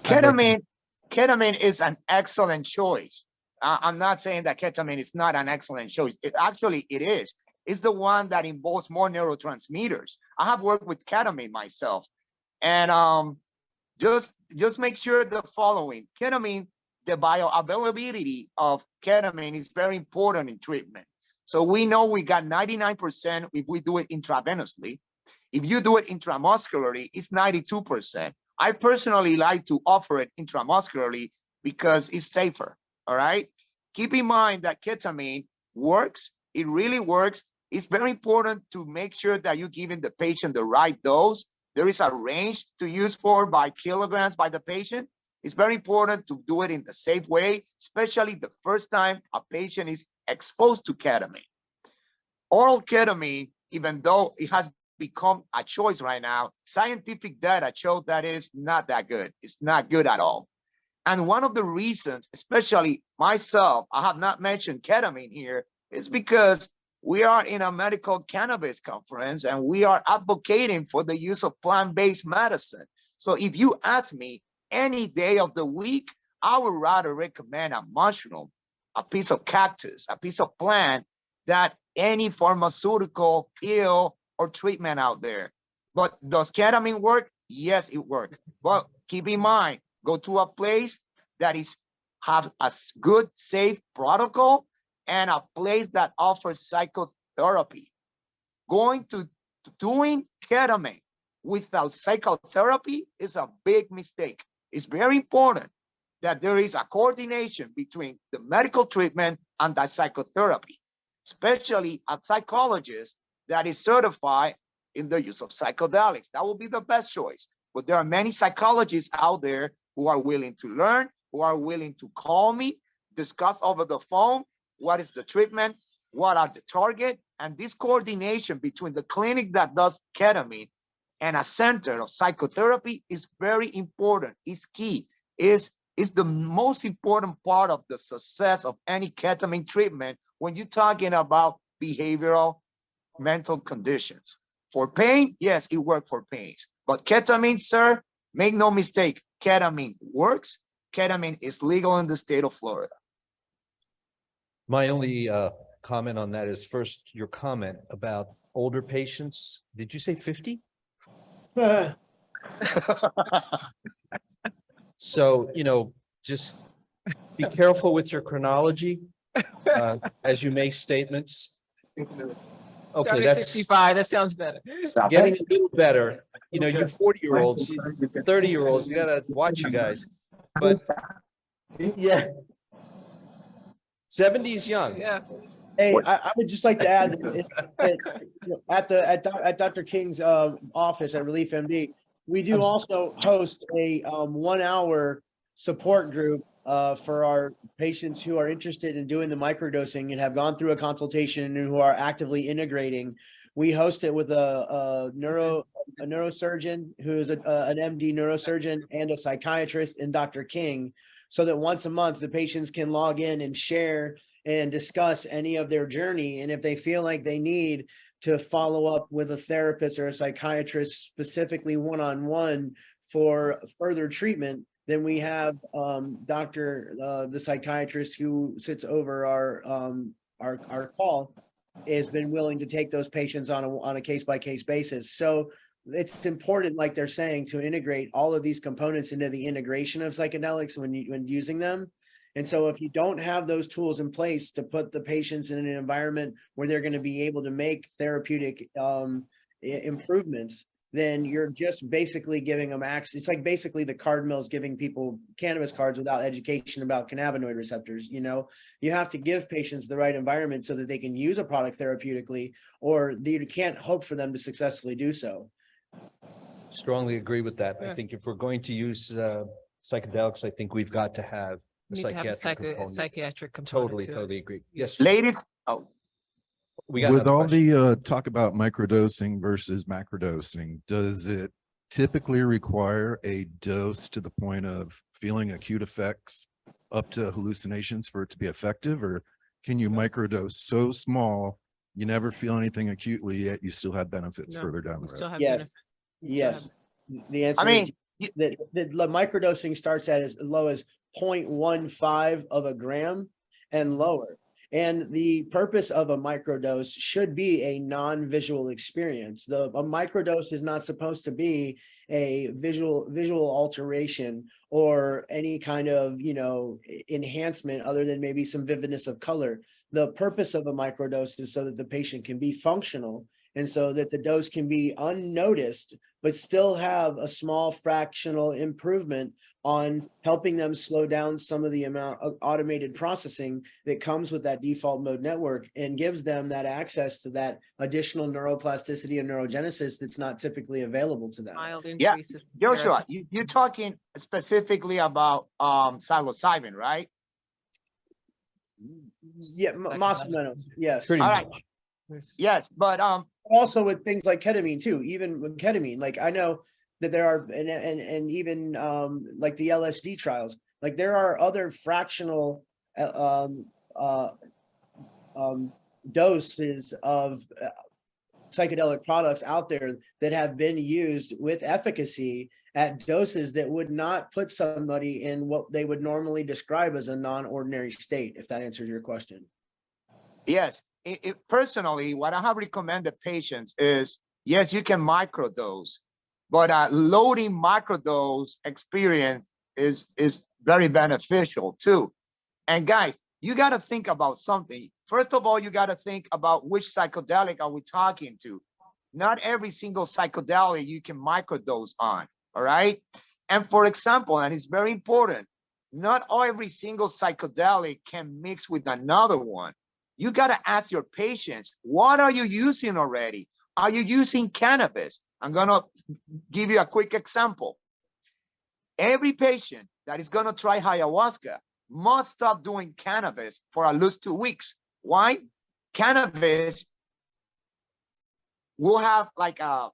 Ketamine is an excellent choice. I'm not saying that ketamine is not an excellent choice. It is. It's the one that involves more neurotransmitters. I have worked with ketamine myself, and just make sure the following: ketamine, the bioavailability of ketamine is very important in treatment. So we know we got 99% if we do it intravenously. If you do it intramuscularly, it's 92%. I personally like to offer it intramuscularly because it's safer. All right. Keep in mind that ketamine works. It really works. It's very important to make sure that you're giving the patient the right dose. There is a range to use for by kilograms by the patient. It's very important to do it in the safe way, especially the first time a patient is exposed to ketamine. Oral ketamine, even though it has become a choice right now, scientific data show that it's not that good. It's not good at all. And one of the reasons, especially myself, I have not mentioned ketamine here, is because we are in a medical cannabis conference and we are advocating for the use of plant-based medicine. So if you ask me any day of the week, I would rather recommend a mushroom, a piece of cactus, a piece of plant, that any pharmaceutical pill or treatment out there. But does ketamine work? Yes, it works. But keep in mind, go to a place that have a good, safe protocol and a place that offers psychotherapy. Going to doing ketamine without psychotherapy is a big mistake. It's very important that there is a coordination between the medical treatment and the psychotherapy, especially a psychologist that is certified in the use of psychedelics. That will be the best choice. But there are many psychologists out there who are willing to learn, who are willing to call me, discuss over the phone, what is the treatment, what are the target, and this coordination between the clinic that does ketamine and a center of psychotherapy is very important. It's key. Is the most important part of the success of any ketamine treatment when you're talking about behavioral mental conditions. For pain, yes, it works for pains. But ketamine, sir, make no mistake, ketamine works. Ketamine is legal in the state of Florida. My only comment on that is first your comment about older patients. Did you say 50? So, you know, just be careful with your chronology as you make statements. Okay, Start at that's 65, that sounds better. getting a little better. You know, you 40-year-olds, 30-year-olds, you gotta watch you guys. But yeah. 70 is young. Yeah. Hey, I would just like to add that at Dr. King's office at ReleafMD, we do also host a 1 hour support group for our patients who are interested in doing the microdosing and have gone through a consultation and who are actively integrating. We host it with a neurosurgeon who is an MD neurosurgeon and a psychiatrist and Dr. King, so that once a month the patients can log in and share and discuss any of their journey. And if they feel like they need to follow up with a therapist or a psychiatrist specifically one-on-one for further treatment, then we have the psychiatrist who sits over our call has been willing to take those patients on a case-by-case basis. So it's important, like they're saying, to integrate all of these components into the integration of psychedelics when using them. And so if you don't have those tools in place to put the patients in an environment where they're going to be able to make therapeutic improvements, then you're just basically giving them access. It's like basically the card mills giving people cannabis cards without education about cannabinoid receptors. You know, you have to give patients the right environment so that they can use a product therapeutically, or you can't hope for them to successfully do so. Strongly agree with that. I think if we're going to use psychedelics, I think we've got to have a Need to have a psychiatric component. psychiatric component. Totally, to it. totally agree. Yes. Ladies, oh, We got With another all question. the talk about microdosing versus macrodosing, does it typically require a dose to the point of feeling acute effects up to hallucinations for it to be effective? Or can you microdose so small you never feel anything acutely, yet you still have benefits No, further down we the still road? have Yes. benefit. We still Yes. The answer I mean, is that the microdosing starts at as low as 0.15 of a gram and lower. And the purpose of a microdose should be a non-visual experience. A microdose is not supposed to be a visual alteration or any kind of, enhancement other than maybe some vividness of color. The purpose of a microdose is so that the patient can be functional and so that the dose can be unnoticed, but still have a small fractional improvement on helping them slow down some of the amount of automated processing that comes with that default mode network and gives them that access to that additional neuroplasticity and neurogenesis that's not typically available to them. Mild Yeah, increases in Joshua, serotonin. you're talking specifically about psilocybin, right? Yeah, más o menos, yes. Pretty All right. much. Yes, but Also with things like ketamine too, even with ketamine, like I know that there are, and even like the LSD trials, like there are other fractional doses of psychedelic products out there that have been used with efficacy at doses that would not put somebody in what they would normally describe as a non-ordinary state, if that answers your question. yes, personally, what I have recommended patients is, yes, you can microdose, but loading microdose experience is very beneficial too. And guys, you got to think about something. First of all, you got to think about which psychedelic are we talking to. Not every single psychedelic you can microdose on, all right? And for example, and it's very important, not every single psychedelic can mix with another one. You got to ask your patients, what are you using already? Are you using cannabis? I'm going to give you a quick example. Every patient that is going to try ayahuasca must stop doing cannabis for at least 2 weeks. Why? Cannabis will have like a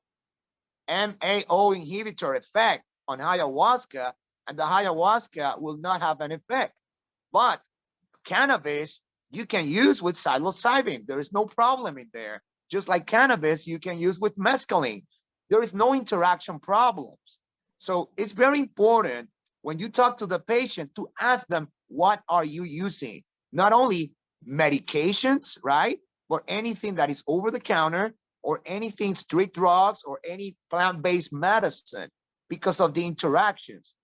MAO inhibitor effect on ayahuasca, and the ayahuasca will not have an effect. But cannabis you can use with psilocybin. There is no problem in there. Just like cannabis, you can use with mescaline. There is no interaction problems. So it's very important when you talk to the patient to ask them, what are you using? Not only medications, right? But anything that is over the counter or anything street drugs or any plant-based medicine because of the interactions.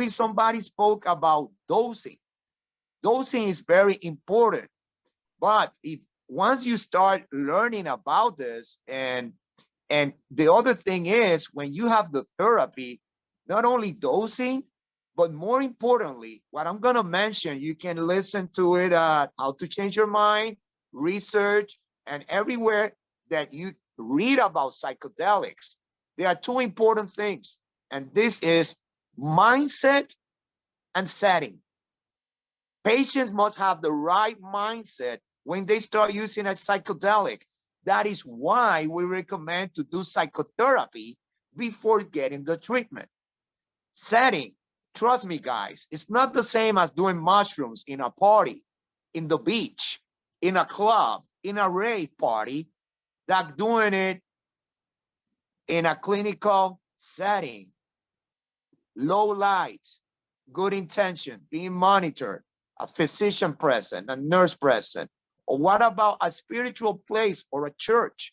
Somebody spoke about dosing. Dosing is very important. But if once you start learning about this, and the other thing is, when you have the therapy, not only dosing, but more importantly, what I'm gonna mention, you can listen to it at How to Change Your Mind, research, and everywhere that you read about psychedelics. There are two important things, and this is mindset and setting. Patients must have the right mindset when they start using a psychedelic. That is why we recommend to do psychotherapy before getting the treatment. Setting, trust me guys, it's not the same as doing mushrooms in a party, in the beach, in a club, in a rave party, that doing it in a clinical setting. Low lights, good intention, being monitored, a physician present, a nurse present. Or what about a spiritual place or a church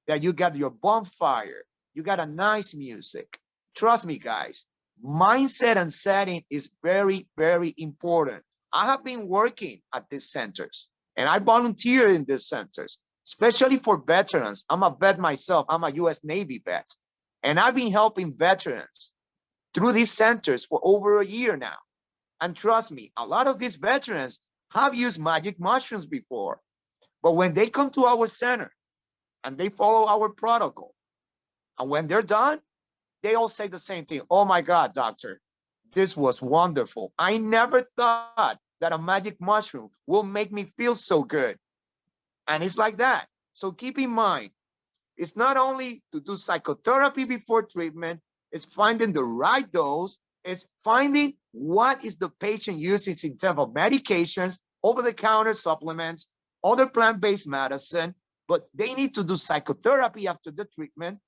that you got your bonfire, you got a nice music? Trust me, guys, mindset and setting is very, very important. I have been working at these centers and I volunteer in these centers, especially for veterans. I'm a vet myself. I'm a US Navy vet. And I've been helping veterans through these centers for over a year now. And trust me, a lot of these veterans have used magic mushrooms before. But when they come to our center and they follow our protocol, and when they're done, they all say the same thing. Oh my God, doctor, this was wonderful. I never thought that a magic mushroom will make me feel so good. And it's like that. So keep in mind, it's not only to do psychotherapy before treatment, it's finding the right dose, it's finding what is the patient using in terms of medications, over-the-counter supplements, other plant-based medicine, but they need to do psychotherapy after the treatment.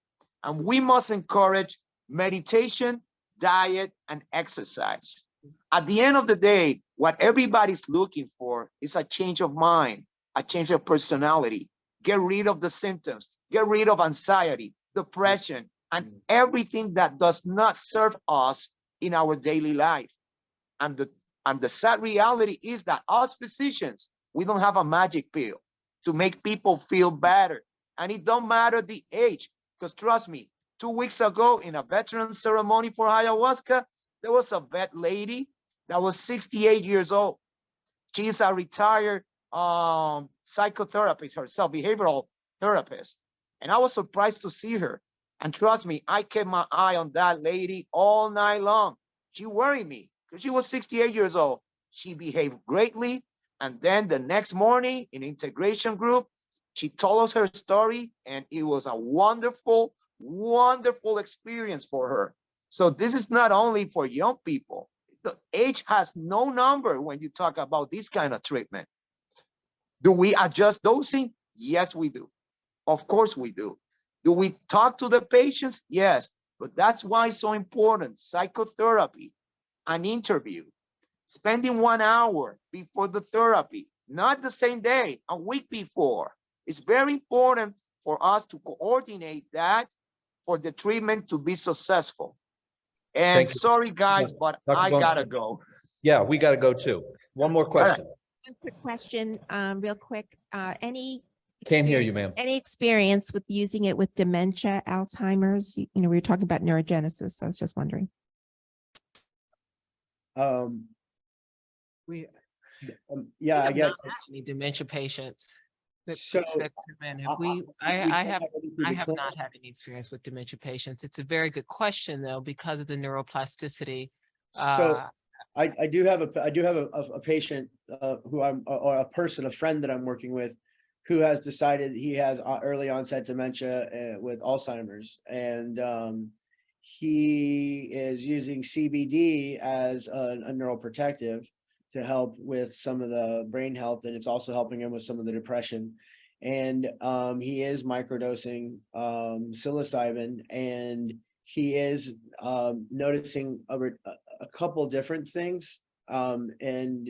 And we must encourage meditation, diet, and exercise. At the end of the day, what everybody's looking for is a change of mind, a change of personality. Get rid of the symptoms, get rid of anxiety, depression, and everything that does not serve us in our daily life. And the sad reality is that us physicians, we don't have a magic pill to make people feel better. And it don't matter the age, because trust me, 2 weeks ago in a veteran ceremony for ayahuasca, there was a vet lady that was 68 years old. She's a retired psychotherapist herself, behavioral therapist. And I was surprised to see her. And trust me, I kept my eye on that lady all night long. She worried me because she was 68 years old. She behaved greatly. And then the next morning in integration group, she told us her story, and it was a wonderful, wonderful experience for her. So this is not only for young people. The age has no number when you talk about this kind of treatment. Do we adjust dosing? Yes, we do. Of course we do. Do we talk to the patients? Yes, but that's why it's so important. Psychotherapy, an interview, spending 1 hour before the therapy, not the same day, a week before. It's very important for us to coordinate that for the treatment to be successful. And Thank you. sorry, guys, but Dr. I Bones. gotta go. Yeah, we got to go too. One more question. One quick question, real quick. Any Can't hear you, ma'am. Any experience with using it with dementia, Alzheimer's? You know, we were talking about neurogenesis. So I was just wondering. Yeah, I guess. Any dementia patients. So, I have not had any experience with dementia patients. It's a very good question though, because of the neuroplasticity. So I do have a patient who or a friend that I'm working with, who has decided he has early onset dementia with Alzheimer's, and he is using CBD as a neuroprotective to help with some of the brain health, and it's also helping him with some of the depression. And he is microdosing psilocybin, and he is noticing a couple different things and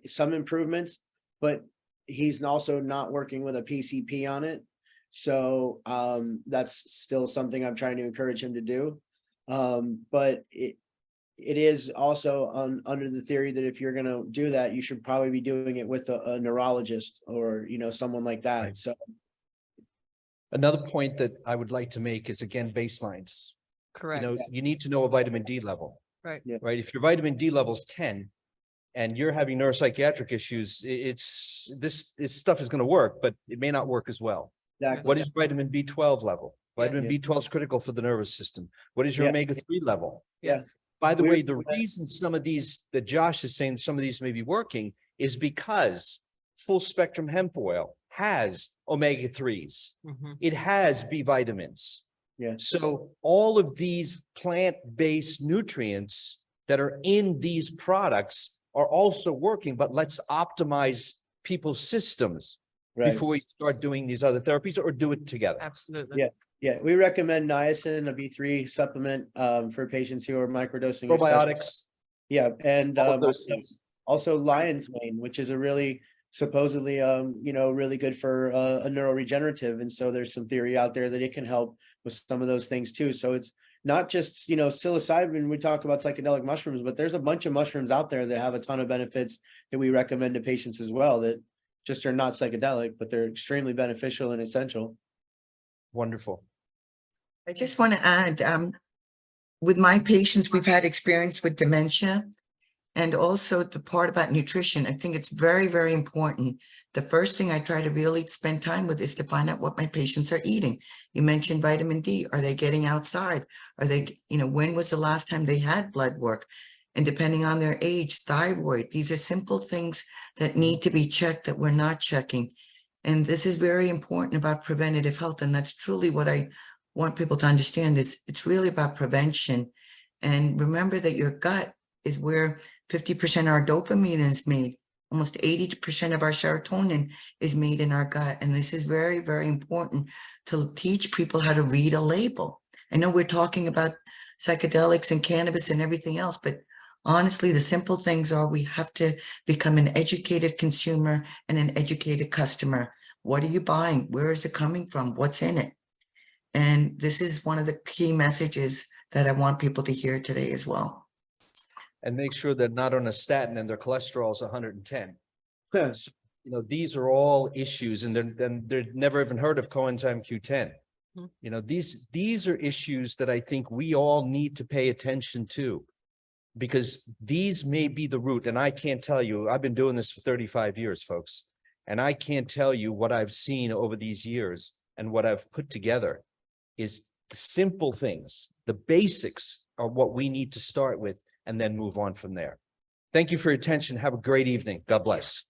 some improvements, but he's also not working with a PCP on it. So that's still something I'm trying to encourage him to do. But it is also under the theory that if you're gonna do that, you should probably be doing it with a neurologist or, someone like that. Right. So, Another point that I would like to make is again, baselines. Correct. You need to know a vitamin D level. Right. Yeah. Right? If your vitamin D level is 10 and you're having neuropsychiatric issues, this stuff is going to work, but it may not work as well. exactly. What is vitamin B12 level? Vitamin Yeah. B12 is critical for the nervous system. What is your Yeah. omega-3 level? Yeah. By the We're- way, the reason some of these, that Josh is saying some of these may be working is because full spectrum hemp oil has omega-3s. It has B vitamins. Yeah. So all of these plant-based nutrients that are in these products are also working, but let's optimize people's systems Right. before we start doing these other therapies or do it together. Absolutely. Yeah. Yeah, we recommend niacin, a B3 supplement, for patients who are microdosing. especially. Probiotics, Yeah, and all of those things. also lion's mane, which is a really supposedly, really good for a neuroregenerative. And so there's some theory out there that it can help with some of those things too. So it's not just, psilocybin, we talk about psychedelic mushrooms, but there's a bunch of mushrooms out there that have a ton of benefits that we recommend to patients as well that just are not psychedelic, but they're extremely beneficial and essential. Wonderful. I just want to add, with my patients, we've had experience with dementia. And also the part about nutrition, I think it's very, very important. The first thing I try to really spend time with is to find out what my patients are eating. You mentioned vitamin D. Are they getting outside? Are they, when was the last time they had blood work? And depending on their age, thyroid, these are simple things that need to be checked that we're not checking. And this is very important about preventative health. And that's truly what I want people to understand is it's really about prevention. And remember that your gut is where 50% of our dopamine is made. Almost 80% of our serotonin is made in our gut. And this is very, very important to teach people how to read a label. I know we're talking about psychedelics and cannabis and everything else, but honestly, the simple things are we have to become an educated consumer and an educated customer. What are you buying? Where is it coming from? What's in it? And this is one of the key messages that I want people to hear today as well. And make sure they're not on a statin and their cholesterol is 110. Yes. These are all issues and they're never even heard of coenzyme Q10. These are issues that I think we all need to pay attention to because these may be the root. And I can't tell you, I've been doing this for 35 years, folks, and I can't tell you what I've seen over these years and what I've put together is the simple things. The basics are what we need to start with and then move on from there. Thank you for your attention. Have a great evening. God bless.